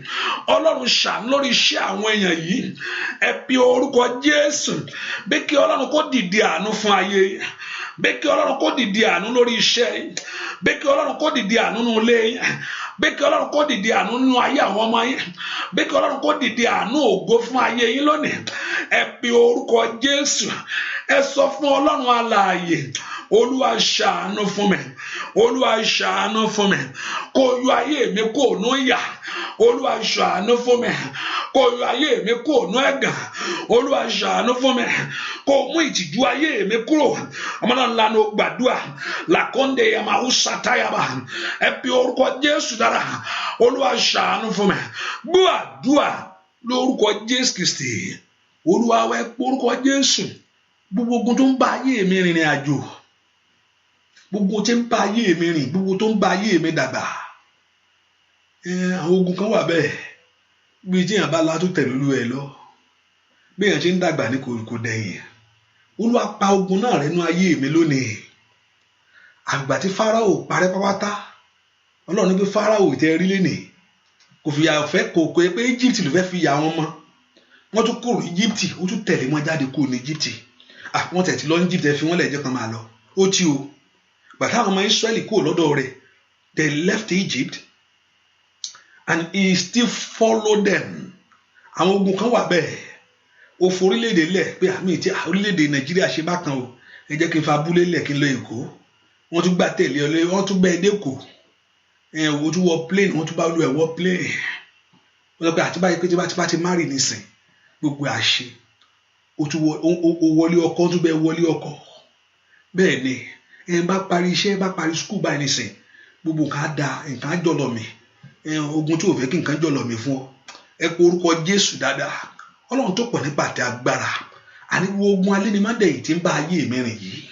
Ọlọ́run ṣàánú lórí iṣẹ́ àwọn èèyàn yìí. Ẹ pe orúkọ Jésù bí kí Ọlọ́run kó dìde àánú fún ayé yìí. Bí kí Ọlọ́run kó dìde àánú lórí iṣẹ́ yìí. Bí kí Ọlọ́run kó dìde àánú nínú ilé yìí. Bí kí Ọlọ́run kó dìde àánú nínú ayé àwọn ọmọ yìí. Bí kí Ọlọ́run kó dìde àánú ògo fún ayé yìí lónìí. Ẹ pe orúkọ Jésù. Ẹ sọ fún Ọlọ́run alààyè, Olúwa ṣàánú fún mi, Olúwa ṣàánú fún mi, kó yọ ayé mi kúrò nínú ìyà. Olúwa ṣàánú fún mi, kó yọ ayé mi kúrò nínú ẹ̀gàn. Olúwa ṣàánú fún mi, kó mú ìtìjú ayé mi kúrò. Ọmọ náà lanu gbàdúrà làkọ́ndé yamahu satayaba. Ẹ pe orúkọ Jésù dára. Olúwa ṣàánú fún mi. Gbọ́ àdúrà lórúkọ Jésù Kristi. Olúwa wá pe orúkọ Jésù. Gbogbo ogun tó ń bá ayé mi rìnrìn àjò, gbogbo tí ń bá ayé mi rìn, gbogbo tó ń bá ayé mi dàgbà, àwọn ogun kan wà bẹ́ẹ̀ bí tí èèyàn bá látó tẹ̀lé olú ẹ lọ, bí èèyàn ṣe ń dàgbà ní kò dẹ̀yìn. Olúwa pa ogun náà rẹ́ nú ayé mi lónìí. Àgbà tí Fáráò parẹ́ pápátá, Ọlọ́run ní pé Fáráò tẹ́ rí lénìí kò fi àfẹ́ kò pé Egypt ló fẹ́ fi ya wọn mọ́. Wọ́n tún kúrò Egypt, ó tún tẹ̀lé wọn jáde kúrò ní Egypt. Wọ́n tẹ̀ tí lọ ní Egypt, ẹ fi wọ́n lẹ̀ jẹ́ kan máa lọ. Ó tí o bàtà àwọn ọmọ Israẹli kúrò lọ́dọ̀ rẹ̀, they left Egypt and he still followed them. Àwọn ogun kan wà bẹ́ẹ̀, ó forílẹ̀-èdè lẹ̀ pé àmì tí orílẹ̀-èdè Nàìjíríà ṣe bákan o, ẹ jẹ́ kí n fa abúlé lẹ̀ kí n lọ Èkó. Wọ́n tún gbà tẹ̀lé ọ lé, wọ́n tún gbẹ́ ẹdẹ kò, ó tún wọ plane, wọ́n tún bá lu ẹ̀ wọ plane. Wọ́n sọ pé àti báyìí pé tí bá ti marry nísìn gbogbo àṣẹ, ó wọlé ọkọ, ó tún bẹ́ẹ̀ wọlé ọkọ. Bẹ́ẹ̀ ni ẹ bá parí iṣẹ́, bá parí skul báyìí nísìn gbogbo nǹkan á da, nǹkan á jọlọ mi. Ogun tí ò fẹ́ kí nǹkan jọlọ mi fún ọ, ẹ pe orúkọ Jésù dáadáa. Ọlọ́run tó pọ̀ nípa àti agbára, àní wo ogun alẹ́ ni má dẹ̀ yìí tí ń bá ayé mi rìn yìí,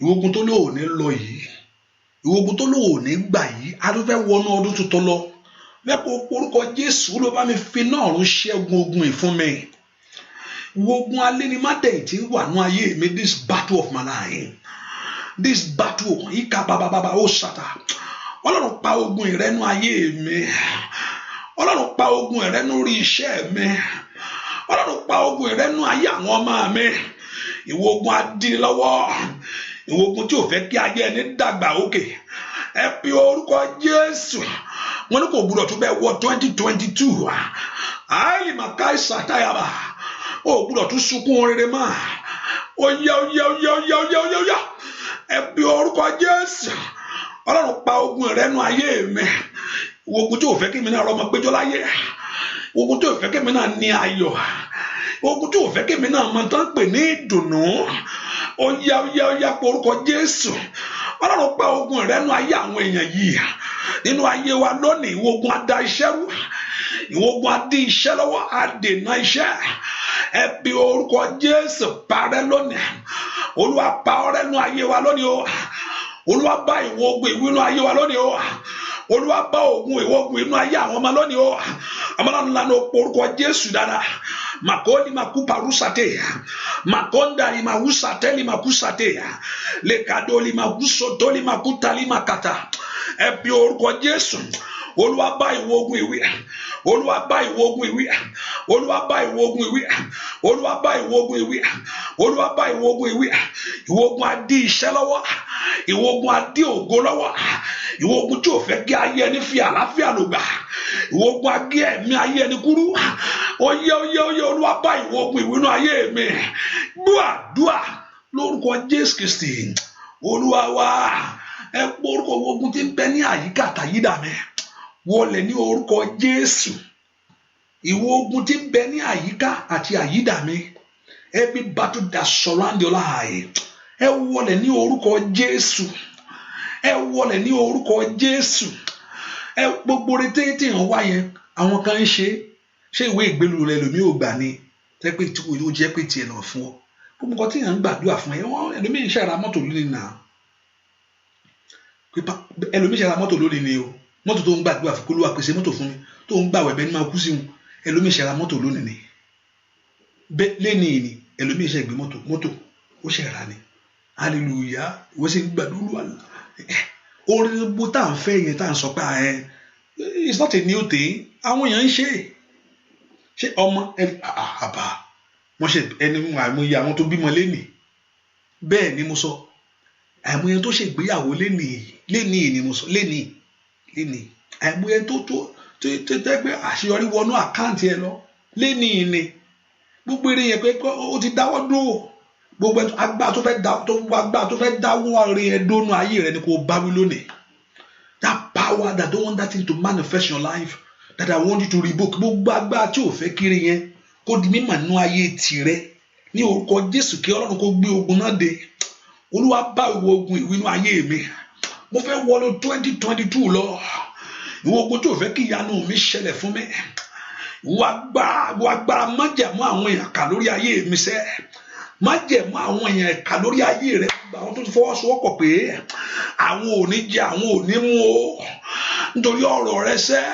ìwọ ogun tó lóò ní lọ yìí, ìwọ ogun tó lóò ní gbà yìí, a tó fẹ́ wọnú ọdún tuntun lọ. Mẹ́pọ̀ orúkọ Jésù ló bá mi fi náà rún ṣẹ́gun ogun yìí fún mi. Ìwọ ogun alẹ́ ni má dẹ̀ yìí tí ń wà ní ayé mi, this battle of my life, this battle ìka bàbàbàbà ó ṣàtà. Ọlọ́run pa ogun ìrẹ́nu ayé mi. Ọlọ́run pa ogun ìrẹ́nu orí iṣẹ́ mi. Ọlọ́run pa ogun ìrẹ́nu ayé àwọn ọmọ mi. Ìwọ ogun adínilọ́wọ́, ìwọ ogun tí ò fẹ́ kí ayé ẹni dàgbà òkè. Ẹ pe orúkọ Jésù. Wọ́n ní kò gbúdọ̀ tó bẹ́ẹ̀ wọ 2022. Àìlì màkàí sàtáyàbà. Ó gbúdọ̀ tún sunkún rere mọ́. Ó yá. Ẹ pe orúkọ Jésù. Ọlọ́run pa ogun ìrẹ́nu ayé mi. Ìwọ ogun tí ò fẹ́ kí mi náà rọ́mọ péjọ láyé. Ogun tí ò fẹ́ kí mi náà ní ayọ̀. Ogun tí ò fẹ́ kí mi náà máa tán pè ní ìdùnnú. Ó yá pe orúkọ Jésù. Ọlọ́run pa ogun ìrẹ́nu ayé àwọn èèyàn yìí. Nínú ayé wa lónìí, ìwọ ogun adá iṣẹ́ rú. Ìwọ ogun adí iṣẹ́ lọ́wọ́, adènà iṣẹ́. Ẹ pe orúkọ Jésù parẹ́ lónìí. Olúwa pa ọrẹ́ nínú ayé wa lónìí o. Olúwa bá ìwọ ogun ìwé inú ayé wa lónìí o. Olúwa bá ìwọ ogun inú ayé àwọn ọmọ lónìí o. Ọmọ náà ńlá ní orúkọ Jésù dáadáa. Makoni makupa rusate, makonda li mahusate li makusate, lekadoli magusoto li makutali makata. Ẹ pe orúkọ Jésù. Olúwa bá ìwọ ogun ìwé. Olúwa bá ìwọ ogun ìwé. Olúwa bá ìwọ ogun ìwé. Olúwa bá ìwọ ogun ìwé. Olúwa bá ìwọ ogun ìwé. Ìwọ ogun adí iṣẹ́ lọ́wọ́. Ìwọ ogun adí ògo lọ́wọ́. Ìwọ ogun tí ò fẹ́ kí ayé ẹni fi àlàáfíà lò gbà. Ìwọ ogun agé ẹ̀mí ayé ẹni kúrú. Ó yẹ Olúwa bá ìwọ ogun ìwé inú ayé mi. Gbọ́ àdúrà lórúkọ Jésù Kristi. Olúwa wa, ẹ pọ orúkọ ogun tí ń bẹ ní àyíká àtàyídà mi. Wọlé ní orúkọ Jésù. Ìwọ ogun tí ń bẹ ní àyíká àti àyídà mi. Every battle that surround your life. Ẹ wọlé ní orúkọ Jésù. Ẹ wọlé ní orúkọ Jésù. Ẹ gbogbo retí tí hàn wá yẹn, àwọn kan ń ṣe ìwé ìgbélu rẹ lómi ò gbà ní tẹ́ pé tí ó jẹ́ pé tiẹ̀ náà fún ọ. Gbogbo nǹkan tí yàn ń gbàdúrà fún ẹ, wọ́n ẹlòmíì ń ṣe ara mọ́tò lónìí náà. ẹlòmíì ṣe ra mọ́tò lónìí ni o, mọ́tò tó ń gbàdúrà fún kólúwa pèsè mọ́tò fún mi, tó ń gbàwẹ̀ bẹ́ẹ̀ ni máa kú sí wọn, ẹlòmíì ṣe ra mọ́tò lónìí ni lẹ́nìí ni ẹlòmíì ṣe gbé mọ́tò ó ṣe rà ni. Hallelujah, wọ́n ṣe gbàdúrà orin gbogbo tá à ń fẹ́ yẹn tá à ń sọ pé it's not a new thing, àwọn èèyàn ń ṣe ọmọ àbá wọ́n ṣe ẹni àìmọye àwọn tó bímọ lénìí, bẹ́ẹ̀ ni mo sọ, àìmọye tó ṣe ìgbéyàwó lénìí ni mo sọ, lénìí àìmọye tó tẹ́gbẹ́ àṣeyọrí wọnú àkáǹtì ẹ lọ lénìí ni. Gbogbo eré yẹn pé ó ti dáwọ́ dúró, gbogbo agbára tó fẹ́ dáwọ́ rẹ̀ ẹ dónú ayé rẹ ni kò bá wí lónìí. That power that don't want that thing to manifest your life, that I want you to revoke, gbogbo agbára tí ò fẹ́ kiri yẹn kó di mímọ̀ nínú ayé tirẹ̀ ní orúkọ Jésù, kí Ọlọ́run kó gbé ogun náà dé. Olúwa bá ìwọ ogun ìwínú ayé mi, mo fẹ́ wọlé 2022 lọ, ìwọ ogun tí ò fẹ́ kí ìyanu mi ṣẹlẹ̀ fún mi, ìwọ agbára májẹ̀mú àwọn èèyàn kà lórí ayé mi sẹ́, májẹ̀mú àwọn èèyàn ẹ̀ka lórí ayé rẹ̀, àwọn tó ti fọwọ́sowọ́pọ̀ pé àwọn ò ní jẹ àwọn ò ní mú o nítorí ọ̀rọ̀ rẹ sẹ́.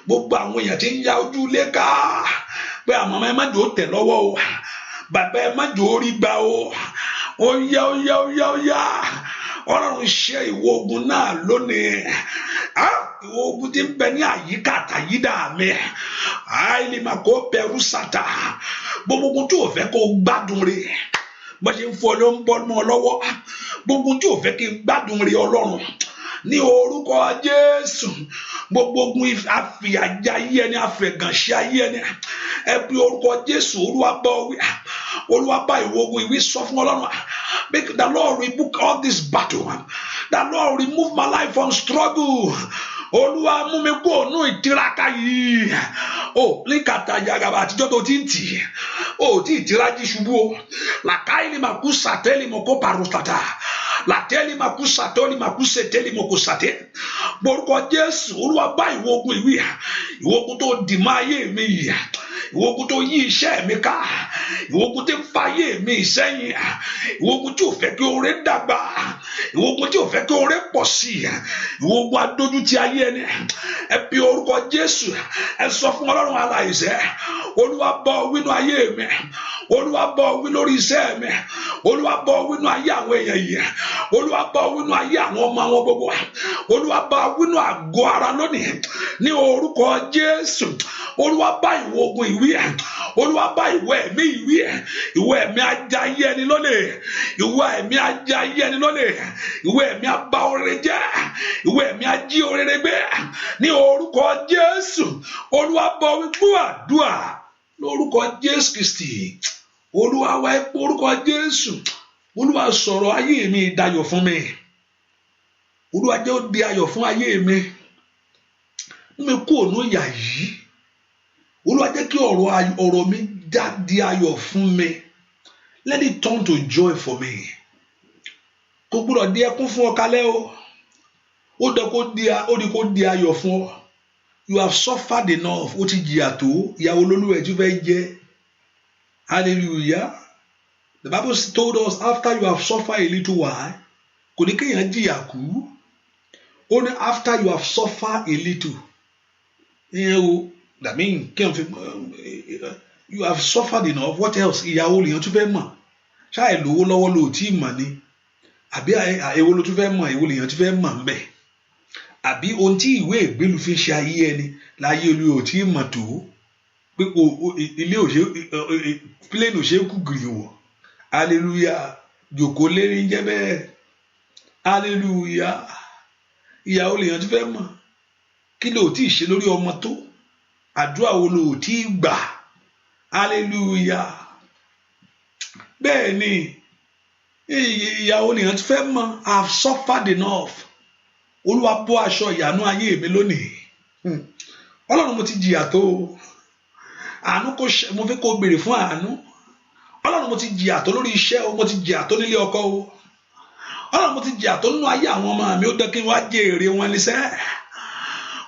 Gbogbo àwọn èèyàn tí ń ya ojú lé ká pé àmọ́ ẹ má jò tẹ̀ lọ́wọ́ o, bàbá ẹ má jò rí gbà o, ó yá Ọlọ́run ṣe ìwọ ogun náà lónìí. Ìwọ ogun tí ń bẹ ní àyíká àtàyídà mi, àìlè máa kó bẹ̀rù sàtà, gbogbo ogun tí ò fẹ́ kó gbádùn rẹ̀ bó ṣe ń fọ ló ń bọ́ mọ́ lọ́wọ́, gbogbo tí ò fẹ́ kí n gbádùn rẹ̀ Ọlọ́run ní orúkọ Jésù, gbogbo ogun àfìyàjá ayé ẹni, àfẹ̀gànṣe ayé ẹni, ẹ bí orúkọ Jésù. Olúwa bá ìwọ ogun ìwí sọ fún Ọlọ́run, make the Lord rebuke all this battle, the Lord remove my life from struggle. Olúwa mú mi kó nú ìtiraka yìí. Ní kàtà yàgàbà àtijọ́ tó ti ń tì tí ìtirají ṣubú o. Làkàìlì màkú sàtẹ́lì mọ̀kó parùtàtà, làtẹ́lì màkú sàtọ́lì màkú sẹ̀tẹ́lì mọ̀kó sàtẹ́. Borúkọ Jésù, Olúwa bá ìwọ ogun ìwí, ìwọ ogun tó dì mọ́ ayé mi yìí, ìwọ ogun tó yí iṣẹ́ mi ká, ìwọ ogun tí ń fa ayé mi sẹ́yìn, ìwọ ogun tí ò fẹ́ kí oore dàgbà, ìwọ ogun tí ò fẹ́ kí oore pọ̀ sí, ìwọ ogun adójútì ayé ẹni, ẹ bí orúkọ Jésù, ẹ sọ fún Ọlọ́run alààyè, Olúwa bá ọ wí nínú ayé mi, Olúwa bá ọ wí lórí iṣẹ́ mi, Olúwa bá ọ wí nínú ayé àwọn èèyàn yìí, Olúwa bá ọ wí nínú ayé àwọn ọmọ àwọn gbogbo, Olúwa bá ọ wí nínú àgọ́ ara lónìí ní orúkọ Jésù. Olúwa bá ìwọ ogun ìwí, Olúwa bá ìwọ ẹ̀mí ìwí, ìwọ ẹ̀mí ajá ayé ẹni lónìí, ìwọ ẹ̀mí ajá ayé ẹni lónìí, ìwọ ẹ̀mí abá orere jẹ́, ìwọ ẹ̀mí ají orere gbé ní orúkọ Jésù. Olúwa bá wí gbọ́ àdúrà lórúkọ Jésù Kristi. Olúwa wá ipò orúkọ Jésù. Olúwa sọ̀rọ̀ ayé mi dayọ̀ fún mi. Olúwa jẹ́ ó di ayọ̀ fún ayé mi. Mú mi kúrò nínú ìyà yìí. Olúwa jẹ́ kí ọ̀rọ̀ mi di ayọ̀ fún mi. Let it turn to joy for me. Kò gbọ́dọ̀ di ẹkún fún ọ kálẹ̀ o. Ó di kó di ayọ̀ fún ọ. You have suffered enough. Ó ti jìyà tó. Ìyàwó Olúwa tí fẹ́ jẹ. Hallelujah. The Bible told us after you have suffered a little while, kò ní kéèyàn jìyà kú. Only after you have suffered a little. That means you have suffered enough. What else? Ìyàwó lèèyàn tún fẹ́ mọ̀. Ṣáà lówó lọ́wọ́ ló tí ì mọ̀ ni. Àbí èwo ló tún fẹ́ mọ̀, èwo lèèyàn tún fẹ́ mọ̀ ń bẹ̀. Àbí ohun tí ìwé ìgbélu fi ṣe ayé ẹni láyé Olúwa ò tí ì mọ̀ tó. Pé ilé plane ò ṣe é kú gìrì wọ̀. Hallelujah. Jòkó lérí ń jẹ́ bẹ́ẹ̀. Hallelujah. Ìyàwó lèèyàn tún fẹ́ mọ̀. Kí ló tí ì ṣe lórí ọmọ tó? Àdúrà wo ló tí ì gbà? Hallelujah. Bẹ́ẹ̀ ni ìyàwó lèèyàn tún fẹ́ mọ̀. I have suffered enough. Olúwa bọ́ aṣọ ìyànú ayé mi lónìí. Ọlọ́run mo ti jìyà tó. Àánú mo fẹ́ kó béèrè fún àánú. Ọlọ́run mo ti jìyà tó lórí iṣẹ́ o, mo ti jìyà tó nílé ọkọ o. Ọlọ́run mo ti jìyà tó nínú ayé àwọn ọmọ mi, ó dẹ́ kí n wá jẹ èrè wọn níṣẹ́.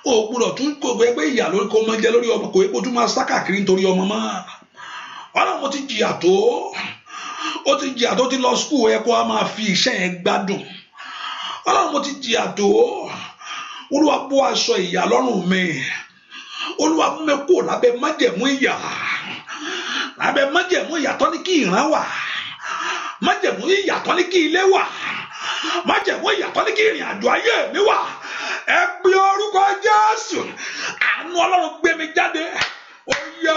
O gbọ́dọ̀ tún kò gbé pé ìyà lórí kó máa jẹ lórí ọmọ, kò yẹ kó tún máa sá káàkiri nítorí ọmọ mọ́. Ọlọ́run mo ti jìyà tó. Ó ti jìyà tó ti lọ skul ẹ kó a máa fi iṣẹ́ yẹn gbádùn. Ọlọ́run mo ti jìyà tó. Olúwa bọ́ aṣọ ìyà lọ́rùn mi. Olúwa mú mi kúrò lábẹ́ májẹ̀mú ìyà. Lábẹ́ májẹ̀mú ìyà tó ní kí ìran wà. Májẹ̀mú ìyà tó ní kí ilé wà. Májẹ̀mú ìyà tó ní kí ìrìn àjò ayé mi wà. Ẹ pe orúkọ Jésù. Àánú Ọlọ́run gbé mi jáde. Oya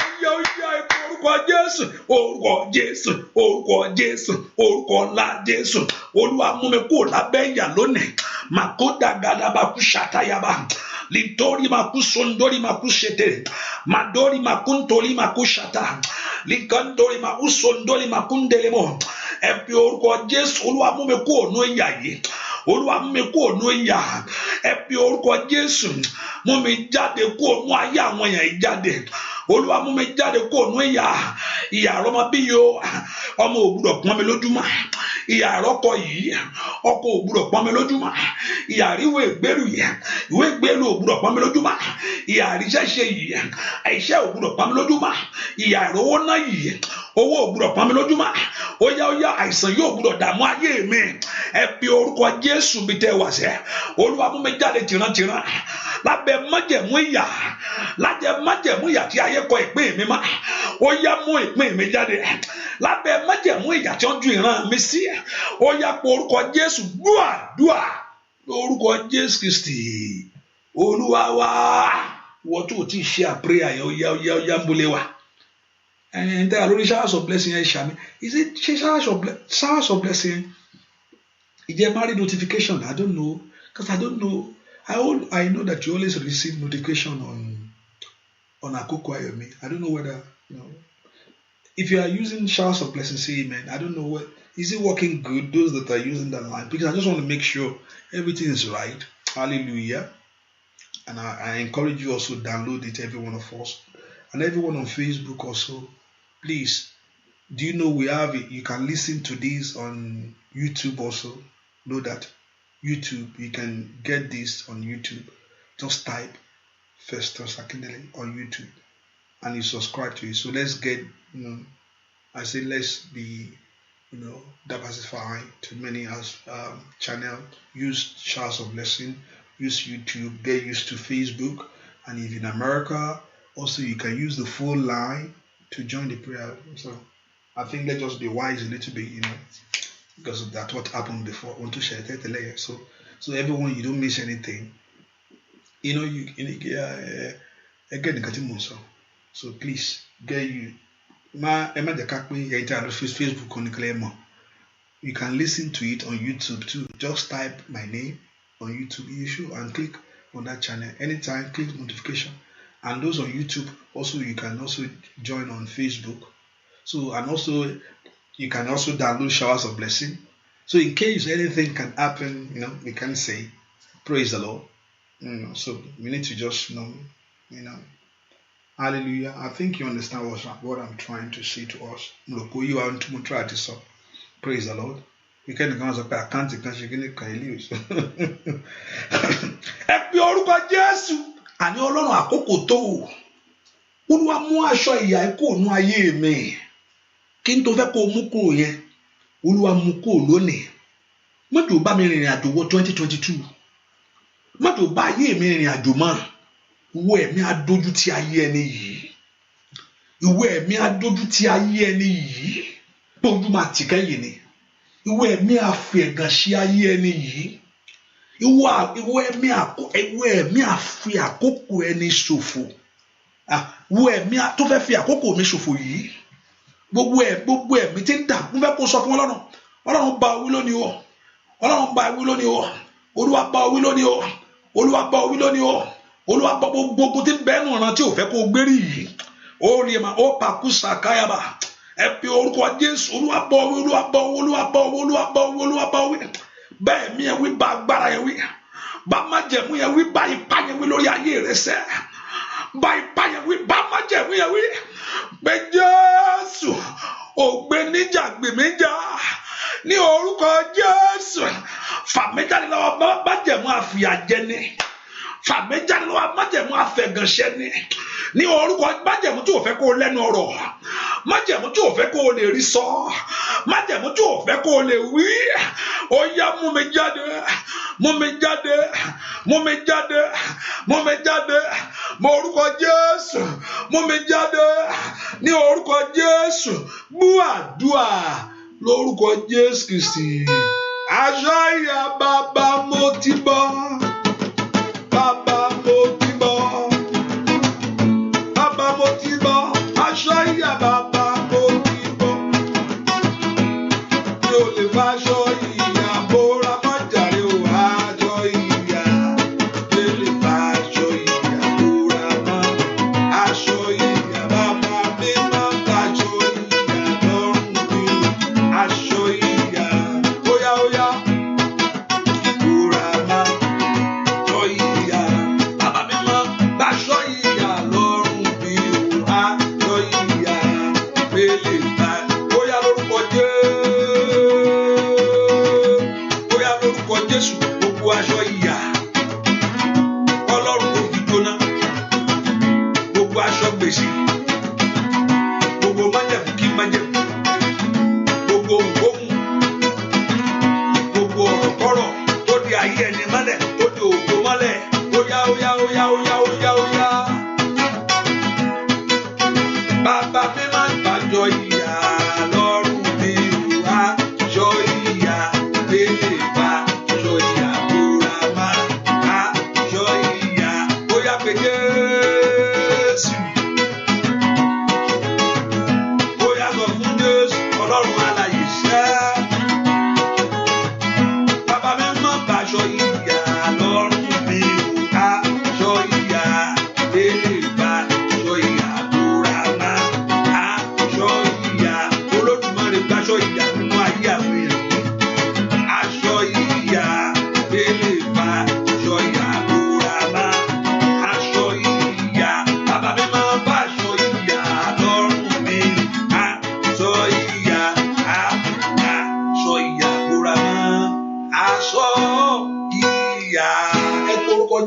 ẹ pe orúkọ Jésù. Orúkọ Jésù. Orúkọ Jésù. Orúkọ ńlá Jésù. Olúwa mú mi kúrò lábẹ́ ìyà lónìí. Makoda gadaba kushatayaba. Litori makusondori makushete. Madori makuntori makushata. Likandori makusondori makundelemo. Ẹ pe orúkọ Jésù. Olúwa mú mi kúrò nínú ìyà yìí. Olúwa mú mi kúrò nínú ìyà. Ẹ pe orúkọ Jésù. Mú mi jáde kúrò nínú ayé àwọn èèyàn yìí jáde. Olúwa mú mi jáde kúrò nínú ìyà. Ìyà àrọ́mọ bí yo. Ọmọ ò gbọdọ̀ pọ́n mi lójúmọ́. Ìyà àrọ́kọ yìí. Ọkọ ò gbọdọ̀ pọ́n mi lójúmọ́. Ìyà àríwé ìgbélú yìí. Ìwé ìgbélú ò gbọdọ̀ pọ́n mi lójúmọ́. Ìyà àríṣẹ́ṣe yìí. Iṣẹ́ ò gbọdọ̀ pọ́n mi lójúmọ́. Ìyà àrówó náà yìí. Owó ò gbọdọ̀ pọ́n mi lójúmọ́. Óyá àìsàn yóò gbọdọ̀ dààmú ayé mi. Ẹ pe orúkọ Jésù bí tẹ́ wá sẹ́. Olúwa mú mi jáde tìrantìran. Lábẹ́ májẹ̀mú ìyà. Lábẹ́ májẹ̀mú ìyà tí ayé kọ ìpín mi mọ́. Óyá mú ìpín mi jáde. Lábẹ́ májẹ̀mú ìyà tí wọ́n ju ìran mi sí. Óyá pe orúkọ Jésù. Dúà. Lórúkọ Jésù Kristi. Olúwa wa. Wọ́n tó ti ṣe àpérè àyẹ̀ óyá ń bolé wa. And there are showers of blessing. Is it showers of blessing? Is there married notification? I don't know, because I don't know. I know that you always receive notification on Akoko Ayomi. I don't know whether if you are using showers of blessing, say amen. I don't know what is it working good. Those that are using that line, because I just want to make sure everything is right. Hallelujah. And I encourage you also download it, every one of us, and everyone on Facebook also. Please, do you know we have it? You can listen to this on YouTube also. Know that YouTube, you can get this on YouTube. Just type Festus Akindele on YouTube and you subscribe to it. So let's get, I say let's be, diversified to many as channel. Use Showers of Blessing, use YouTube, get used to Facebook, and if in America, also you can use the full line to join the prayer. So I think let's just be wise a little bit, because that's what happened before. I want to share that layer. So everyone, you don't miss anything. You again the so please get you Facebook on the you can listen to it on YouTube too. Just type my name on YouTube issue and click on that channel. Anytime, click notification. And those on YouTube also, you can also join on Facebook. So, and also you can also download Showers of Blessing. So in case anything can happen, we can say praise the Lord. So we need to just hallelujah. I think you understand what I'm trying to say to us. You want to try to solve. Praise the Lord. You can go up I can't use. Àní Ọlọ́run àkókò tó Olúwa mú aṣọ ìyà ikú nú ayé mi kí n tó fẹ́ kó mú kúrò yẹn Olúwa mú kúrò lónìí má jọ̀ọ́ bá mi rìnrìn àjò wọ 2022 má jọ̀ọ́ bá ayé mi rìnrìn àjò mọ́ ìwọ ẹ̀mí adójútì ayé ẹni yìí ìwọ ẹ̀mí adójútì ayé ẹni yìí tójú máa tì kẹ́yìn ni ìwọ ẹ̀mí àfẹ̀gànṣe ayé ẹni yìí ìwọ ẹ̀mí àfi àkókò ẹni ṣòfò ìwọ ẹ̀mí tó fẹ́ fi àkókò mi ṣòfò yìí gbogbo ẹ̀mí tí ń dà mo fẹ́ kó sọ fún Ọlọ́run bá wí lónìí o Ọlọ́run bá wí lónìí o Olúwa bá wí lónìí o Olúwa bá wí lónìí o Olúwa bá gbogbo tí ń bẹ́ẹ̀nù ọ̀ràn tí ò fẹ́ kó gbérí yìí ó rí ẹ̀ máa ó pàkúṣà káyàbà ẹ pe orúkọ Jésù Olúwa bá wí Olúwa bá wí Olúwa bá wí Olúwa bá wí Olúwa bá wí bẹ́ẹ̀ mi ẹ̀ wí bá agbára ẹ̀ wí bá májẹ̀mú ẹ̀ wí bá ipá yẹn wí lórí ayé rẹ̀ sẹ́ bá ipá yẹn wí bá májẹ̀mú ẹ̀ wí pé Jésù ògbé níjà gbèmíjà ní orúkọ Jésù fàmíjáde lọ́wọ́ májẹ̀mú àfìyàjẹni fàmí jáde lọ́wọ́ májẹ̀mú afẹ̀gànṣẹ́ ní orúkọ májẹ̀mú tí ò fẹ́ kó lẹ́nu ọ̀rọ̀, májẹ̀mú tí ò fẹ́ kó lè rí sọ, májẹ̀mú tí ò fẹ́ kó lè wí. Ó yá mú mi jáde, mú mi jáde, mú mi jáde, mú mi jáde, mọ orúkọ Jésù, mú mi jáde ní orúkọ Jésù. Gbọ́ àdúà lórúkọ Jésù Kristi. Aṣọ ìyá bàbá mo ti bọ́, bàbá mo ti bọ́, bàbá mo ti bọ́, aṣọ ìyá bàbá mo ti bọ́. Mi ò lè fa aṣọ ìyá bóra mọ́ jàre o, aṣọ ìyá. Mi ò lè fa aṣọ ìyá bóra mọ́, aṣọ ìyá bàbá mi máa ń ta aṣọ ìyá lọ́rùn mi, aṣọ ìyá. Óyá óyá.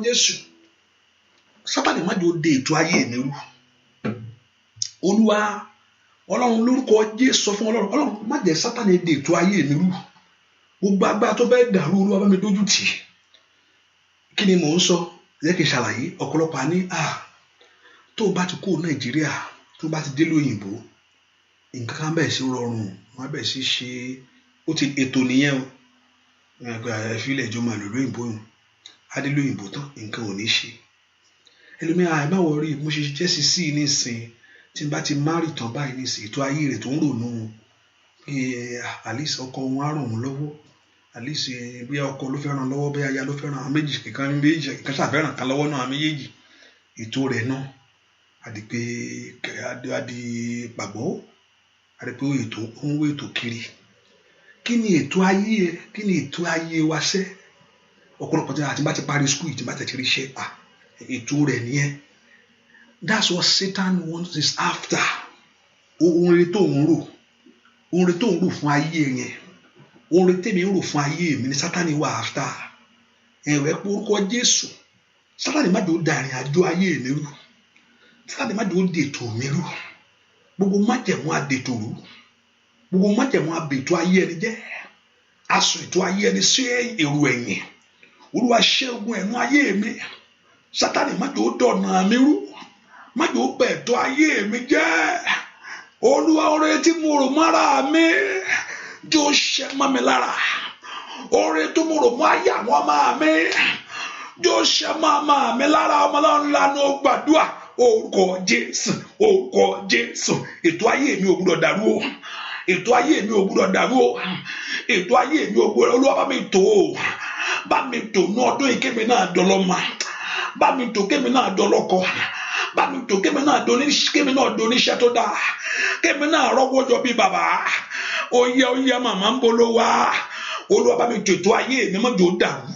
Jésù, Sátánì má jò dé ètò ayé mi rú. Olúwa Ọlọ́run lórúkọ Jésù sọ fún Ọlọ́run má jẹ́ Sátánì dé ètò ayé mi rú. Gbogbo agbára tó bẹ́ẹ̀ dàrú Olúwa bá mi dójú tì. Kí ni mò ń sọ? Jẹ́ kí n ṣàlàyé. Ọ̀pọ̀lọpọ̀ àní tó bá ti kó Nàìjíríà tó bá ti dé lóyìnbó nǹkan kan bẹ́ẹ̀ sí rọrùn, wọ́n bẹ́ẹ̀ sí ṣe ó ti ètò nìyẹn o. Ìfilẹ̀ ìjọba ìlú lóyìnbó yìí adélóyìnbó tán nǹkan ò ní ṣe. Ẹlòmíràn àìmáwọ̀ rí mo ṣe jẹ́ sí nísìn tí n bá ti márì tán báyìí nísìn ètò ayé rẹ̀ tó ń rònú àlìsí ọkọ wọn á ràn wọ́n lọ́wọ́, àlìsí bí ọkọ ló fẹ́ ràn lọ́wọ́ bí aya ló fẹ́ ràn àwọn méjì kíkan ṣàfẹ́ràn kan lọ́wọ́ náà méjèèjì ètò rẹ̀ náà àdì pé àdì pàgbọ́ àdì pé ètò ó ń wé ètò kiri. Kí ni ètò ayé ẹ? Kí ni ètò ayé wa ṣẹ́? Ọ̀pọ̀lọpọ̀ tí a ti bá ti parí skul tí bá ti rí iṣẹ́ ètò rẹ̀ nìyẹn. That's what Satan wants is after. Ohun rere tó ń rò, ohun rere tó ń rò fún ayé yẹn, ohun rere tèmi ń rò fún ayé mi ni Sátánì wà after. Ẹ̀wẹ̀ pé orúkọ Jésù, Sátánì má jò da ìrìn àjò ayé mi rú, Sátánì má jò dètò mi rú. Gbogbo májẹ̀mú adètò rú, gbogbo májẹ̀mú abètò ayé ẹni jẹ́, aṣọ ètò ayé ẹni sí èrò ẹ̀yìn. Olúwa ṣẹ́gun ẹ̀nu ayé mi. Sátánì má jò dọ̀nà mi rú, má jò bẹ̀tọ̀ ayé mi jẹ́. Olúwa oore tí mo rò mọ́ra mi jò ṣẹ mọ́ mi lára. Oore tó mo rò mọ́ ayé àwọn ọmọ mi jò ṣẹ mọ́ ọmọ mi lára. Ọmọ ńlá ní ó gbàdúrà orúkọ Jésù, orúkọ Jésù. Ètò ayé mi ò gbọdọ̀ dàrú o. Ètò ayé mi ò gbọdọ̀ dàrú o. Ètò ayé mi ò gbọdọ̀. Olúwa bá mi tò ó. Bá mi tò ní ọdún yìí kémi náà dọlọ́mọ. Bá mi tò kémi náà dọlọ́kọ. Bá mi tò kémi náà doníṣẹ́ tó dáa. Kémi náà rọ́wọ́ jọ bí bàbá. Oyè màmá ń bolo wá. Olúwa bá mi tètò ayé mi má jò dàrú.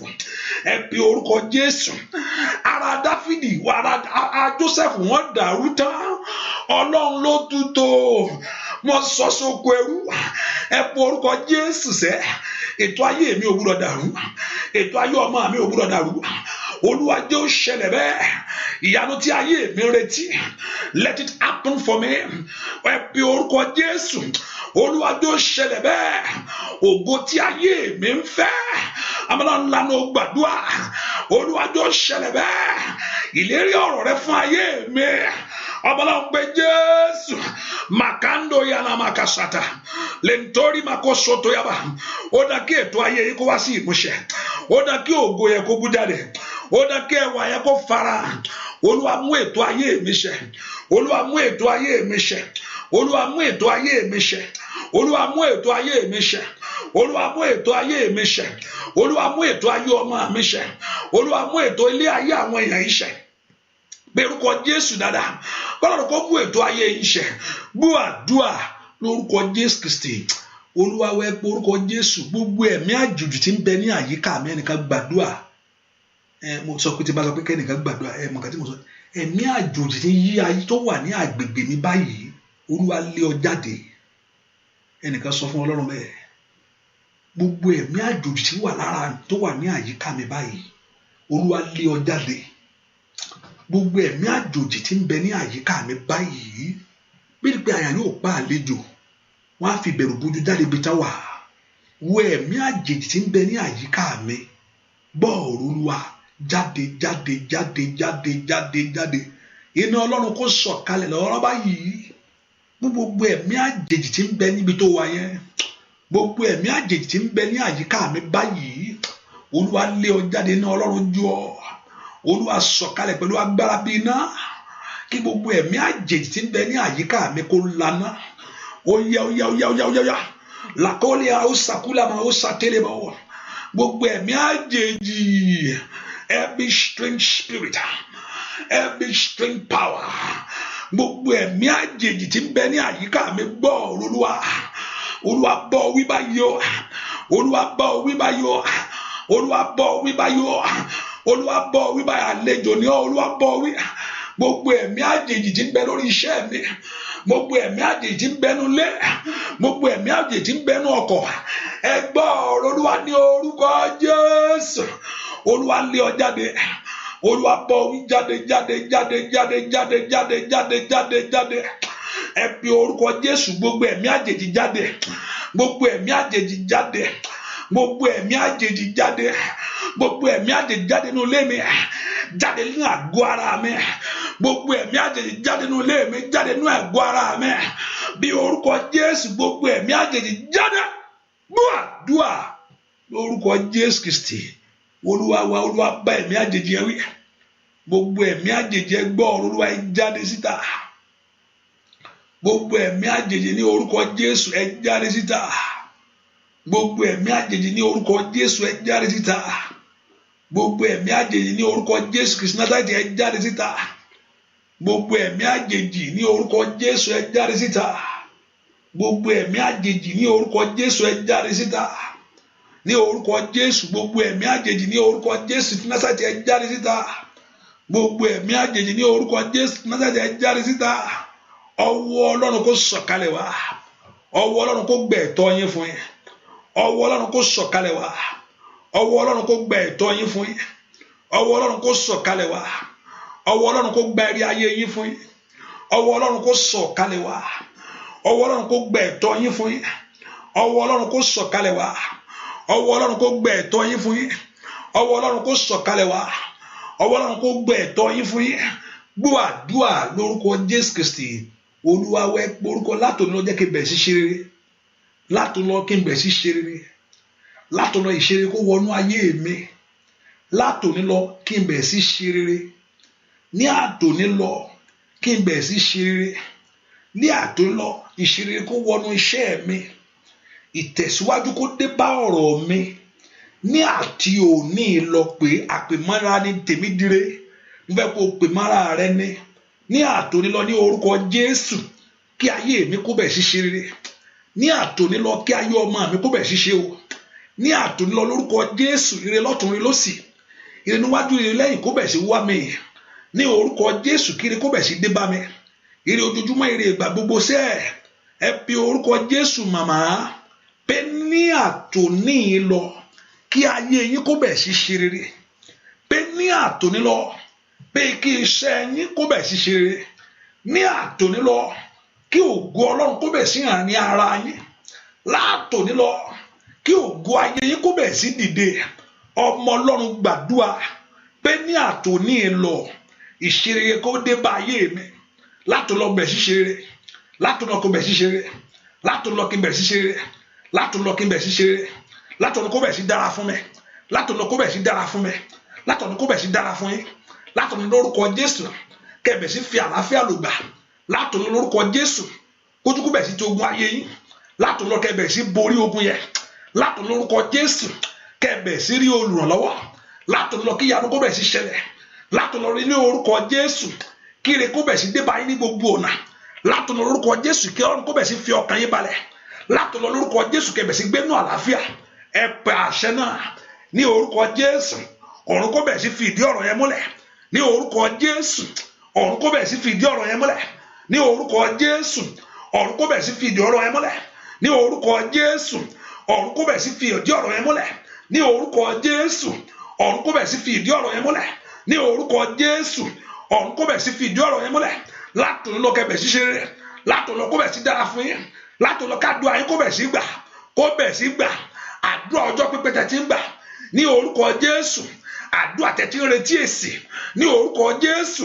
Ẹ pe orúkọ Jésù. Ara Dáfídì ara Jósẹ́fù wọ́n dàrú tán. Ọlọ́run ló tútò. Mo sọ sóko ẹrú. Ẹ pe orúkọ Jésù sẹ́. Ètò ayé mi ò gbọdọ̀ dàrú. Ètò ayé ọmọ mi ò gbọdọ̀ dàrú. Olúwa jẹ́ ó ṣẹlẹ̀ bẹ́ẹ̀. Ìyanu tí ayé mi retí, let it happen for me. Ẹ pe orúkọ Jésù. Olúwa jẹ́ ó ṣẹlẹ̀ bẹ́ẹ̀. Ògo tí ayé mi ń fẹ́, àmàlà ńlá ní o gbàdúrà. Olúwa jẹ́ ó ṣẹlẹ̀ bẹ́ẹ̀. Ìlérí ọ̀rọ̀ rẹ fún ayé mi, àmàlà ń pe Jésù. Makando yana makasata, lentori makosoto yaba. Ó dá kí ètò ayé yìí kó wá sí ìmúṣẹ. Ó dá kí ògo yẹ kó bú jáde. Ó dá kí ẹwà yẹ kó fara. Olúwa mú ètò ayé mi ṣẹ. Olúwa mú ètò ayé mi ṣẹ. Olúwa mú ètò ayé mi ṣẹ. Olúwa mú ètò ayé mi ṣẹ. Olúwa mú ètò ayé mi ṣẹ. Olúwa mú ètò ayé ọmọ mi ṣẹ. Olúwa mú ètò ilé ayé àwọn èèyàn yìí ṣẹ. Bẹ́rùkọ Jésù dáadáa. Bọ́lá kó mú ètò ayé yìí ṣẹ. Gbọ́ àdúrà lórúkọ Jésù Kristi. Olúwa wẹ pé orúkọ Jésù, gbogbo ẹ̀mí àjòjì tí ń bẹ ní àyíká mi, ẹnìkan gbàdúrà. Mo sọ pé tí bá sọ pé kẹ́nìkan gbàdúrà, mọ̀ kàn tí mo sọ. Ẹ̀mí àjòjì tí ń yí ayé tó wà ní àgbègbè mi báyìí, Olúwa lé ọ jáde. Ẹnìkan sọ fún Ọlọ́run bẹ́ẹ̀. Gbogbo ẹ̀mí àjòjì tí wà lára tó wà ní àyíká mi báyìí, Olúwa lé ọ jáde. Gbogbo ẹ̀mí àjòjì tí ń bẹ ní àyíká mi báyìí, bí pé àyà yóò pa àlejò, wọ́n á fi bẹ̀rù bojú jáde bí táwà. Wo ẹ̀mí àjèjì tí ń bẹ ní àyíká mi, gbọ́ ọ̀rọ̀ Olúwa, jáde jáde jáde jáde jáde jáde. Iná Ọlọ́run kó sọ̀kalẹ̀ lọ́wọ́ báyìí. Gbogbo ẹ̀mí àjèjì tí ń bẹ níbi tó wà yẹn, gbogbo ẹ̀mí àjèjì tí ń bẹ ní àyíká mi báyìí, Olúwa lé ọ jáde. Iná Ọlọ́run jó ọ. Olúwa sọ̀kalẹ̀ pẹ̀lú agbára bí iná. Kí gbogbo ẹ̀mí àjèjì tí ń bẹ ní àyíká mi kó lana. Oya. Lakoli ausakula ma osatele ba. Gbogbo ẹ̀mí àjèjì, every strange spirit, every strange power, gbogbo ẹ̀mí àjèjì tí ń bẹ ní àyíká mi gbọ́ Olúwa. Olúwa bọ́ wí báyìí o. Olúwa bọ́ wí báyìí o. Olúwa bọ́ wí báyìí o. Olúwa bọ́ wí báyìí. Àlejò ni Olúwa bọ́ wí. Gbogbo ẹ̀mí àjèjì tí ń bẹ lórí iṣẹ́ mi, gbogbo ẹ̀mí àjèjì tí ń bẹ nínú ilé, gbogbo ẹ̀mí àjèjì tí ń bẹ nínú ọkọ̀, ẹ gbọ́ ọ̀rọ̀ Olúwa ní orúkọ Jésù. Olúwa lé ọ jáde. Olúwa bọ́ wí jáde jáde jáde jáde jáde jáde jáde jáde jáde. Ẹ pe orúkọ Jésù. Gbogbo ẹ̀mí àjèjì jáde. Gbogbo ẹ̀mí àjèjì jáde. Gbogbo ẹ̀mí àjèjì jáde. Gbogbo ẹ̀mí àjèjì jáde nínú ilé mi, jáde nínú àgọ́ ara mi. Gbogbo ẹ̀mí àjèjì jáde nínú ilé mi, jáde nínú àgọ́ ara mi. Bí orúkọ Jésù, gbogbo ẹ̀mí àjèjì jáde. Gbọ́ àdúrà lórúkọ Jésù Kristi. Olúwa wa, Olúwa bá ẹ̀mí àjèjì ẹ wí. Gbogbo ẹ̀mí àjèjì ẹ gbọ́ ọ̀rọ̀ Olúwa, ẹ jáde síta. Gbogbo ẹ̀mí àjèjì ní orúkọ Jésù, ẹ jáde síta. Gbogbo ẹ̀mí àjèjì ní orúkọ Jésù, ẹ jáde síta. Gbogbo ẹ̀mí àjèjì ní orúkọ Jésù Kristi Násárẹ́tì, ẹ jáde síta. Gbogbo ẹ̀mí àjèjì ní orúkọ Jésù, ẹ jáde síta. Gbogbo ẹ̀mí àjèjì ní orúkọ Jésù, ẹ jáde síta. Ní orúkọ Jésù, gbogbo ẹ̀mí àjèjì ní orúkọ Jésù Násárẹ́tì, ẹ jáde síta. Gbogbo ẹ̀mí àjèjì ní orúkọ Jésù Násárẹ́tì, ẹ jáde síta. Ọwọ́ Ọlọ́run kó sọ̀kalẹ̀ wá. Ọwọ́ Ọlọ́run kó gbẹ ẹ̀tọ́ yín fún yín. Ọwọ́ Ọlọ́run kó sọ̀kalẹ̀ wá. Ọwọ́ Ọlọ́run kó gbẹ ẹ̀tọ́ yín fún yín. Ọwọ́ Ọlọ́run kó sọ̀kalẹ̀ wá. Ọwọ́ Ọlọ́run kó gba èrè ayé yín fún yín. Ọwọ́ Ọlọ́run kó sọ̀kalẹ̀ wá. Ọwọ́ Ọlọ́run kó gbẹ ẹ̀tọ́ yín fún yín. Ọwọ́ Ọlọ́run kó sọ̀kalẹ̀ wá. Ọwọ́ Ọlọ́run kó gbẹ ẹ̀tọ́ yín fún yín. Ọwọ́ Ọlọ́run kó sọ̀kalẹ̀ wá. Ọwọ́ Ọlọ́run kó gbẹ ẹ̀tọ́ yín fún yín. Gbọ́ àdúrà lórúkọ Jésù Kristi. Olúwa wẹ orúkọ látòní lọ jẹ́ kí n bẹ̀rẹ̀ sí ṣe rere. Látòní lọ kí n bẹ̀rẹ̀ sí ṣe rere. Látòní lọ ìṣeré kó wọnú ayé mi. Látòní lọ kí n bẹ̀rẹ̀ sí ṣe rere. Ní àtòní lọ kí n bẹ̀rẹ̀ sí ṣe rere. Ní àtòní lọ ìṣeré kó wọnú iṣẹ́ mi. Ìtẹ̀síwájú kó dé bá ọ̀rọ̀ mi. Ní àti òní lọ pé àpèmọ́ra ní tèmi dire. Mo fẹ́ kó pè mọ́ra rẹ ní. Ní àtòní lọ ní orúkọ Jésù kí ayé mi kó bẹ̀rẹ̀ sí ṣe rere. Ní àtòní lọ kí ayé ọmọ mi kó bẹ̀rẹ̀ sí ṣe o. Ní àtòní lọ lórúkọ Jésù, ire lọ́tùn ire lósì, ire níwájú ire lẹ́yìn kó bẹ̀rẹ̀ sí wá mi. Ní orúkọ Jésù kí ire kó bẹ̀rẹ̀ sí dé bá mi. Ire ojoojúmọ́, ire ìgbà gbogbo sẹ́. Ẹ pe orúkọ Jésù màmá pé ní àtòní lọ kí ayé yín kó bẹ̀rẹ̀ sí ṣe rere. Pé ní àtòní lọ pé kí iṣẹ́ yín kó bẹ̀ sí ṣe rere ní àtòní lọ kí ògo Ọlọ́run kó bẹ̀ sí hàn ní ara yín látòní lọ kí ògo ayé yín kó bẹ̀ sí dìde ọmọ Ọlọ́run gbàdúrà pé ní àtòní lọ ìṣeré kó dé bá ayé mi látòní lọ bẹ̀ sí ṣe rere látòní lọ kó bẹ̀ sí ṣe rere látòní lọ kí n bẹ̀ sí ṣe rere látòní lọ kí n bẹ̀ sí ṣe rere látòní kó bẹ̀ sí dára fún mi látòní kó bẹ̀ sí dára fún mi látòní kó bẹ̀ sí dára fún yín látòní lórúkọ Jésù kẹbẹ̀ sí fi àlàáfíà lògbà látòní lórúkọ Jésù kójú kó bẹ̀ sí ti ogun ayé yín látòní lọ kẹbẹ̀ sí borí ogun yẹn látòní lórúkọ Jésù kẹbẹ̀ sí rí olùrànlọ́wọ́ látòní lọ kí ìyanu kó bẹ̀ sí ṣẹlẹ̀ látòní lọ rí ní orúkọ Jésù kí ire kó bẹ̀ sí dé bá yín ní gbogbo ọ̀nà látòní lọ lórúkọ Jésù kí Ọlọ́run kó bẹ̀ sí fi ọkàn yín balẹ̀ látòní lọ lórúkọ Jésù kẹbẹ̀ sí gbénú àlàáfíà ẹ pẹ àṣẹ náà ní orúkọ Jésù ọ̀run kó bẹ̀ sí fi ìdí ọ̀rọ̀ yẹn múlẹ̀ ní orúkọ Jésù ọ̀run kó bẹ̀ sí fi ìdí ọ̀rọ̀ yẹn múlẹ̀ ní orúkọ Jésù ọ̀run kó bẹ̀ sí fi ìdí ọ̀rọ̀ yẹn múlẹ̀ ní orúkọ Jésù ọ̀run kó bẹ̀ sí fi ìdí ọ̀rọ̀ yẹn múlẹ̀ ní orúkọ Jésù ọ̀run kó bẹ̀ sí fi ìdí ọ̀rọ̀ yẹn múlẹ̀ ní orúkọ Jésù ọ̀run kó bẹ̀ sí fi ìdí ọ̀rọ̀ yẹn múlẹ̀ látòun lọ kẹbẹ̀ sí ṣeré látòun lọ kó bẹ̀ sí dára fún yín látòun lọ kádùá yín kó bẹ̀ sí gbà àdúrà ọjọ́ pípẹ́ tẹ̀ tí ń gbà ní orúkọ Jésù àdúrà tẹ̀ tí ń retí èsì ní orúkọ Jésù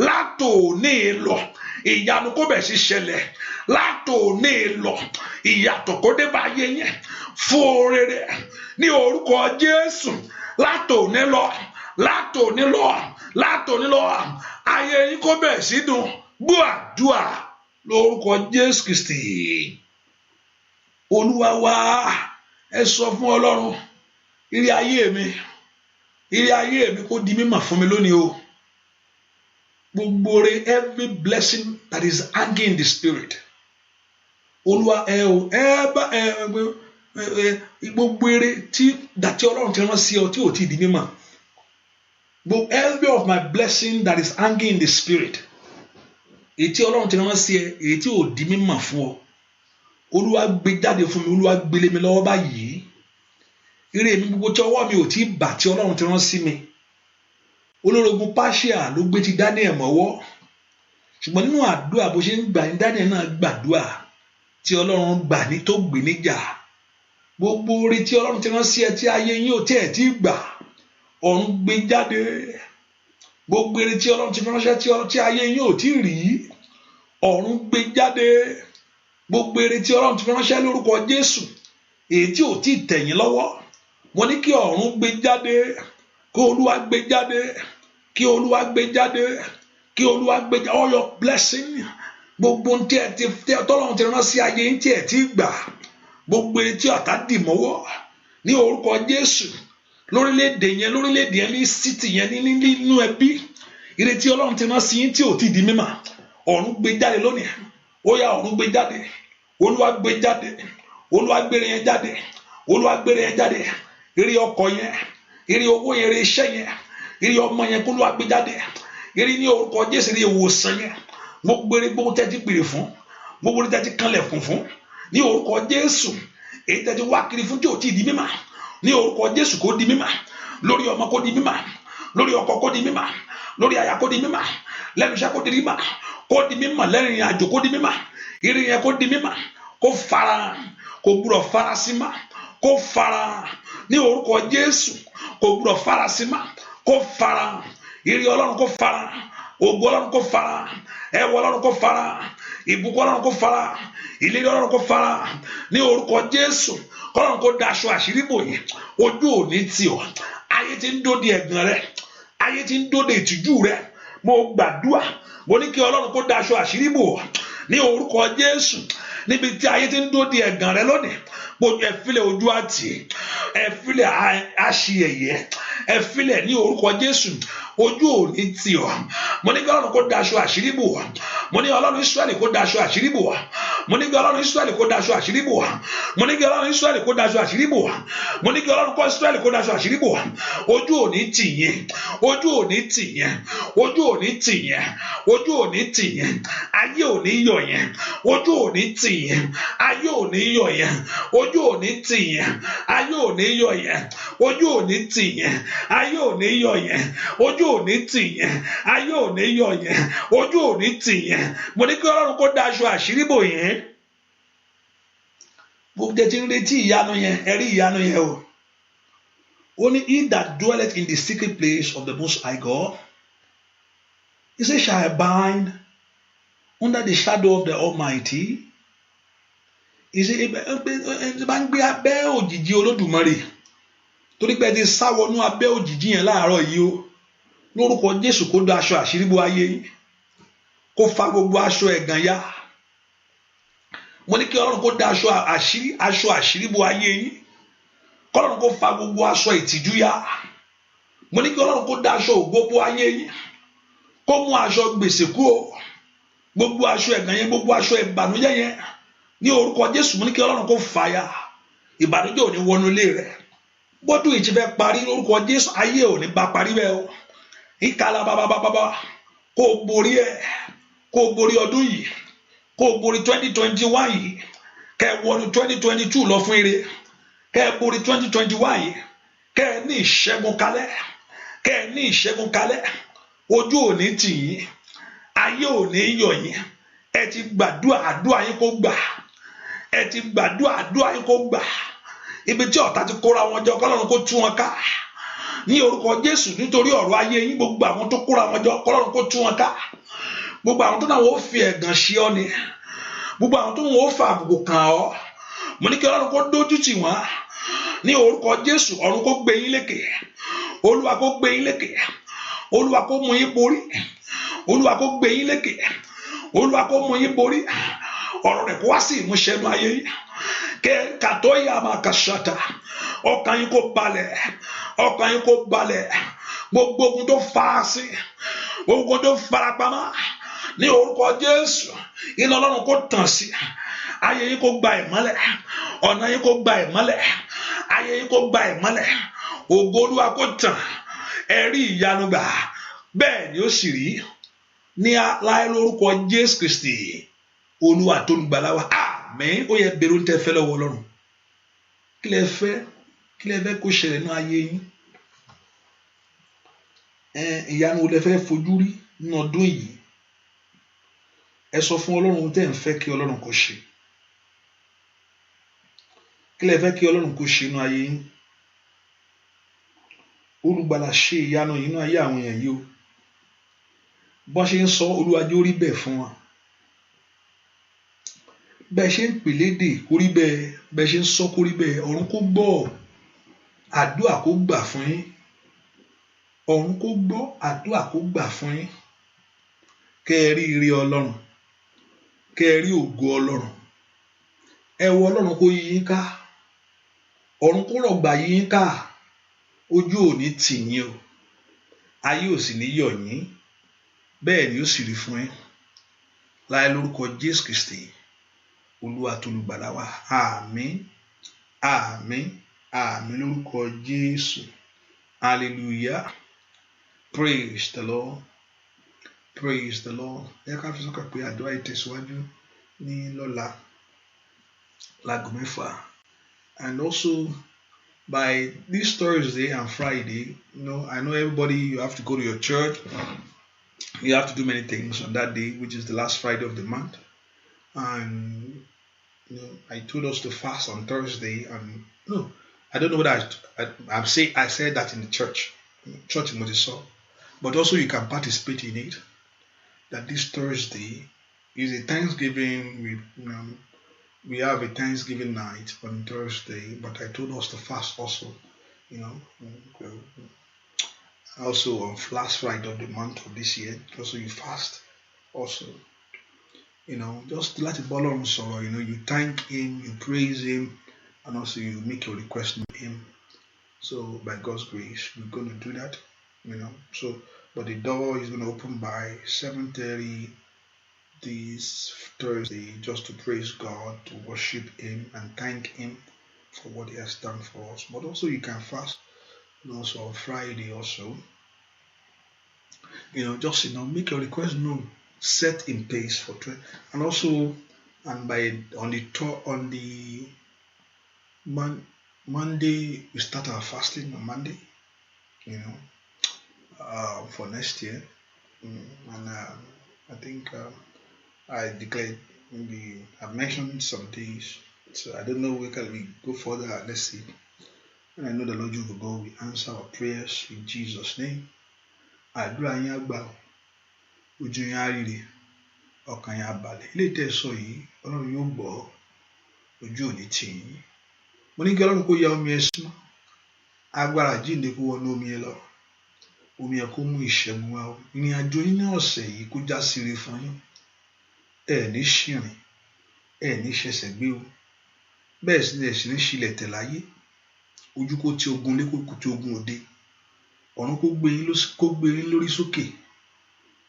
látòní lọ ìyanu kó bẹ̀ sí ṣẹlẹ̀ látòní lọ ìyàtọ̀ kó dé bá ayé yẹn fún rere ní orúkọ Jésù látòní lọ ayé yín kó bẹ̀ sí dùn gbọ́ àdúrà lórúkọ Jésù Kristi Olúwa wa ẹ sọ fún Ọlọ́run ire ayé mi kó di mímọ̀ fún mi lónìí o gbogbo re every blessing that is hanging in the spirit Olúwa gbogbo ire tí dàtí Ọlọ́run ti rán sí ọ tí ò tí di mímọ̀ gbogbo every of my blessing that is hanging in the spirit èyí tí Ọlọ́run ti rán sí ẹ èyí tí ò di mímọ̀ fún ọ Olúwa gbé jáde fún mi Olúwa gbélé mi lọ́wọ́ báyìí ire mi gbogbo tí ọwọ́ mi ò tí bà tí Ọlọ́run ti rán sí mi olórogún Páṣíà ló gbé ti Daniel mọ́wọ́ ṣùgbọ́n nínú àdúrà bó ṣe ń gbà ní Daniel náà gbàdúrà tí Ọlọ́run gbà ní tó gbé níjà gbogbo ire tí Ọlọ́run ti rán sí ẹ tí ayé yín ò tiẹ̀ tí gbà ọ̀run gbé jáde gbogbo ire tí Ọlọ́run ti ránṣẹ́ tí ayé yín ò tí rí ọ̀run gbé jáde gbogbo ire tí Ọlọ́run ti ránṣẹ́ lórúkọ Jésù èyí tí ò tí tẹ̀yìn lọ́wọ́ mo ní kí ọ̀run gbé jáde kí Olúwa gbé jáde kí Olúwa gbé jáde kí Olúwa gbé jáde all your blessing gbogbo tí ẹ ti tọ́lọ́run ti rán sí ayé yín tí ẹ ti gbà gbogbo ire tí ọ̀tá dì mọ́wọ́ ní orúkọ Jésù lórílẹ̀‐èdè yẹn ní city yẹn nínú ẹbí ire tí Ọlọ́run ti rán sí yín tí ò tí di mímọ̀ ọ̀run gbé jáde lónìí ó yá ọ̀run gbé jáde Olúwa gbé jáde Olúwa gbére yẹn jáde Olúwa gbére yẹn jáde ire ọkọ̀ yẹn ire owó yẹn ire iṣẹ́ yẹn ire ọmọ yẹn kó Olúwa gbé jáde ire ní orúkọ Jésù ire ìwòsàn yẹn gbogbo ire gbogbo tẹ́ ti gbèrè fún gbogbo ire tẹ́ ti kanlẹ̀ fún ní orúkọ Jésù èyí tẹ́ ti wá kiri fún tí ò tí di mímọ̀ ní orúkọ Jésù kó di mímọ̀ lórí ọmọ kó di mímọ̀ lórí ọkọ kó di mímọ̀ lórí aya kó di mímọ̀ lẹ́nu iṣẹ́ kó di mímọ̀ lẹ́nu ìrìn àjò kó di mímọ̀ ire yẹn kó di mímọ̀ kó fara kò gbúdọ̀ fara sí ma kó fara ní orúkọ Jésù kò gbúdọ̀ fara sí ma kó fara ire Ọlọ́run kó fara ògo Ọlọ́run kó fara ẹwọ Ọlọ́run kó fara ìbùkún Ọlọ́run kó fara ìlérí Ọlọ́run kó fara ní orúkọ Jésù kọ́lọ́run kó daṣọ àṣírí bò yín ojú òní tì ọ́ ayé ti ń dóde ẹ̀gàn rẹ ayé ti ń dóde ìtìjú rẹ mo gbàdúrà mo ní kí Ọlọ́run kó daṣọ àṣírí bò ọ́ ní orúkọ Jésù níbi tí ayé ti ń dóde ẹ̀gàn rẹ lónìí gbogbo ẹ̀fílẹ̀ ojú àti ẹ̀fílẹ̀ àṣìyẹ̀yẹ ẹ̀fílẹ̀ ní orúkọ Jésù ojú òní tì ọ́ mo ní kí Ọlọ́run kó daṣọ àṣírí bò ọ́ mo ní Ọlọ́run Ísírẹ́lì kó daṣọ àṣírí bò ọ́ mo ní kí Ọlọ́run Ísírẹ́lì kó daṣọ àṣírí bò wá, mo ní kí Ọlọ́run Ísírẹ́lì kó daṣọ àṣírí bò wá, mo ní kí Ọlọ́run kó Ísírẹ́lì kó daṣọ àṣírí bò wá. Ojú ò ní tì yín, ojú ò ní tì yín, ojú ò ní tì yín, ojú ò ní tì yín, ayé ò ní yọ̀ yín, ojú ò ní tì yín, ayé ò ní yọ̀ yín, ojú ò ní tì yín, ayé ò ní yọ̀ yín, ojú ò ní tì yín, ayé ò ní yọ̀ yín, ojú ò ní tì yín, ayé ò ní yọ̀ yín, ojú ò ní tì yín. Mo ní kí Ọlọ́run kó daṣọ àṣírí bò yín. Gbogbo tẹ́ ti ń retí ìyanu yẹn, ẹ rí ìyanu yẹn o. Only he that dwelleth in the secret place of the Most High God, he said, shall abide under the shadow of the Almighty. He said, bá ń gbé abẹ́ òjìji Olódùmarè, torí pé ẹ ti sá wọnú abẹ́ òjìji yẹn láàárọ̀ yìí o. Lórúkọ Jésù kó dá aṣọ àṣírí bò ayé yín, kó fa gbogbo aṣọ ẹ̀gàn ya. Mo ní kí Ọlọ́run kó dá aṣọ àṣírí bò ayé yín, kọ́lọ́run kó fa gbogbo aṣọ ìtìjú ya. Mo ní kí Ọlọ́run kó dá aṣọ ògo bò ayé yín, kó mú aṣọ gbèsè kúrò, gbogbo aṣọ ẹ̀gàn yẹn, gbogbo aṣọ ìbànújẹ́ yẹn, ní orúkọ Jésù. Mo ní kí Ọlọ́run kó fà ya. Ìbànújẹ́ ò ní wọnú ilé rẹ̀. Bọ́dún yìí ti fẹ́ parí, lórúkọ Jésù ayé ò ní bá parí bẹ́ẹ̀ o. Ìkàlà bàbàbàbà kó borí ẹ̀, kó borí ọdún yìí, kó borí 2021 yìí, kẹ́ wọnú 2022 lọ fún ire, kẹ́ borí 2021 yìí, kẹ́ ní ìṣẹ́gun kalẹ̀, kẹ́ ní ìṣẹ́gun kalẹ̀. Ojú ò ní tì yín, ayé ò ní yọ̀ yín. Ẹ ti gbàdúrà, àdúrà yín kó gbà. Ẹ ti gbàdúrà, àdúrà yín kó gbà. Ibi tí ọ̀tá ti kóra wọn jọ, kọ́lọ́run kó tú wọn ká ní orúkọ Jésù. Nítorí ọ̀rọ̀ ayé yín, gbogbo àwọn tó kóra wọn jọ, kọ́lọ́run kó tú wọn ká. Gbogbo àwọn tó náà wọ́n fi ẹ̀gàn ṣe ọ́ ni, gbogbo àwọn tó wọ́n fa àbùkù kàn ọ́, mo ní kí Ọlọ́run kó dójú tì wọ́n ní orúkọ Jésù. Ọ̀run kó gbé yín lékè, Olúwa kó gbé yín lékè, Olúwa kó mú yín borí, Olúwa kó gbé yín lékè, Olúwa kó mú yín borí. Ọ̀rọ̀ rẹ̀ kó wá sí ìmúṣẹ nínú ayé yín. Kẹ́ kàtó yà máa kàṣàtà, ọkàn yín kó balẹ̀, ọkàn yín kó balẹ̀. Gbogbo ogun tó fà á sí, gbogbo ogun tó farapamọ́, ní orúkọ Jésù, iná Ọlọ́run kó tàn sí. Ayé yín kó gba ìmọ́lẹ̀, ọ̀nà yín kó gba ìmọ́lẹ̀, ayé yín kó gba ìmọ́lẹ̀. Ògo Olúwa kó tàn, ẹ rí ìyanu gbà. Bẹ́ẹ̀ ni ó sì rí ní láì lórúkọ Jésù Kristi Olúwa tó ń gbàlà wa. Àmín. Ó yẹ bẹ̀rù tẹ́ fẹ́ lọ́wọ́ Ọlọ́run. Kí lẹ fẹ́ kó ṣẹlẹ̀ ní ayé yín? Ìyanu lẹ fẹ́ fojú rí ní ọdún yìí. Ẹ sọ fún Ọlọ́run tẹ́ ń fẹ́ kí Ọlọ́run kó ṣe. Kí lẹ fẹ́ kí Ọlọ́run kó ṣe ní ayé yín? Olùgbàlà ṣe ìyanu yìí ní ayé àwọn èèyàn yìí o. Bọ́n ṣe ń sọ, Olúwa jẹ́ ó rí bẹ́ẹ̀ fún wa. Bẹ́ẹ̀ ṣe ń pè lédè kó rí bẹ́ẹ̀, bẹ́ẹ̀ ṣe ń sọ kó rí bẹ́ẹ̀. Ọ̀run kó gbọ́, àdúrà kó gbà fún yín. Ọ̀run kó gbọ́, àdúrà kó gbà fún yín. Kẹ́ ẹ rí ire Ọlọ́run, kẹ́ ẹ rí ògo Ọlọ́run. Ẹ wo Ọlọ́run kó yí yín ká, ọ̀run kó rọ̀gbà yí yín ká. Ojú ò ní tì yín o, ayé ò sì ní yọ̀ yín. Bẹ́ẹ̀ ni ó sì rí fún yín láì lórúkọ Jésù Kristi Olúwa tó olùgbàlà wa. Àmín, àmín, àmín lórúkọ Jésù. Hallelujah. Praise the Lord. Praise the Lord. Ẹ ká fi sọ́kàn pé àdúrà ìtẹ̀síwájú ní lọ́la láago 6. And also by this Thursday and Friday, I know everybody, you have to go to your church. You have to do many things on that day, which is the last Friday of the month. And I told us to fast on Thursday. And I don't know what I said that in the church in Modiso. But also you can participate in it. That this Thursday is a Thanksgiving. We have a Thanksgiving night on Thursday, but I told us to fast also, also on last Friday of the month of this year. Also you fast also, just let it ball on sorrow, you thank him, you praise him, and also you make your request with him. So by God's grace, we're going to do that, but the door is going to open by 7:30 this Thursday just to praise God, to worship Him and thank Him for what He has done for us. But also you can fast, also on Friday also. Just make your request known, set in pace for 20, and also, and by on the Monday we start our fasting on Monday. For next year, and I think I declared maybe I've mentioned some days, so I don't know where can we go further. Let's see. And I know the Lord Jehovah God will answer our prayers in Jesus' name. Àdúrà yín á gbà, ojú yín á ríre, ọkàn yín á balẹ̀. Ilé tẹ́ sọ yìí, Ọlọ́run yóò gbọ́, ojú ò ní tì yín. Mo ní kí Ọlọ́run kó ya omi ẹ sínú, agbára jíǹde kó wọnú omi ẹ lọ, omi ẹ kó mú ìṣẹ́gun wá. Ìrìn àjò yín ní ọ̀sẹ̀ yìí kó já sí ire fún yín. Ẹ ní ṣìrìn, ẹ ní ṣẹ̀ṣẹ̀ gbé o, bẹ́ẹ̀ sì ni ẹ sì ní ṣílẹ̀ tẹ̀ láyé. Ojú kó ti ogun lé, kó ti ogun òde. Ọ̀run kó gbé yín lórí sókè.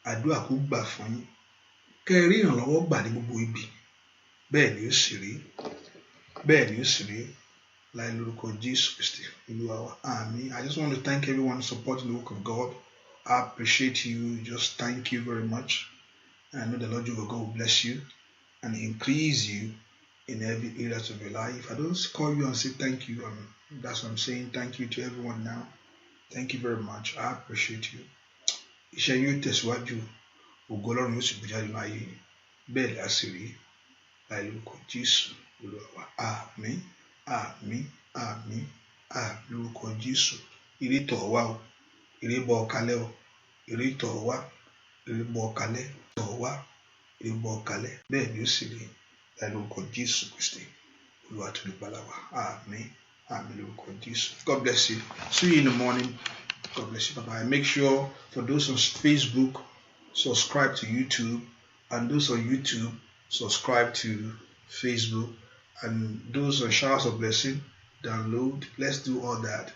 Àdúrà kó gbà fún yín. Kẹ́ ẹ rí ìrànlọ́wọ́ gbà ní gbogbo ibi. Bẹ́ẹ̀ ni ó sì rí. Bẹ́ẹ̀ ni ó sì rí. Láì lórúkọ Jésù Kristi Olúwa wa. Àmín. I just want to thank everyone supporting the work of God. I appreciate you. Just thank you very much. And I know the Lord Jehovah God will bless you and increase you in every area of your life. If I don't call you and say thank you, that's what I'm saying. Thank you to everyone now. Thank you very much. I appreciate you. Iṣẹ́ yóò tẹ̀síwájú, ògo Ọlọ́run yóò sì bú jáde nínú ayé yín. Bẹ́ẹ̀ la sì rí, láì lórúkọ Jésù Olúwa wa. Àmín, àmín, àmín, àmín lórúkọ Jésù. Ire tọ̀ wá o, ire bọ̀ kalẹ̀ o, ire tọ̀ wá, ire bọ̀ kalẹ̀, tọ̀ wá, ire bọ̀ kalẹ̀. Bẹ́ẹ̀ ni ó sì rí, láì lórúkọ Jésù Kristi Olúwa tó lùgbàlà wa. Àmín, àmín lórúkọ Jésù. God bless you. See you in the morning. God bless you. Bye-bye. Make sure for those on Facebook, subscribe to YouTube, and those on YouTube, subscribe to Facebook, and those on Showers of Blessing, download. Let's do all that.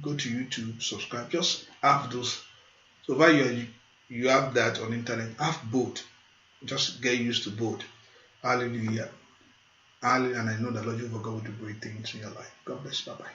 Go to YouTube, subscribe. Just have those. So while you have that on internet, have both. Just get used to both. Hallelujah. Hallelujah. And I know that Lord Jehovah God will do great things in your life. God bless you. Bye-bye.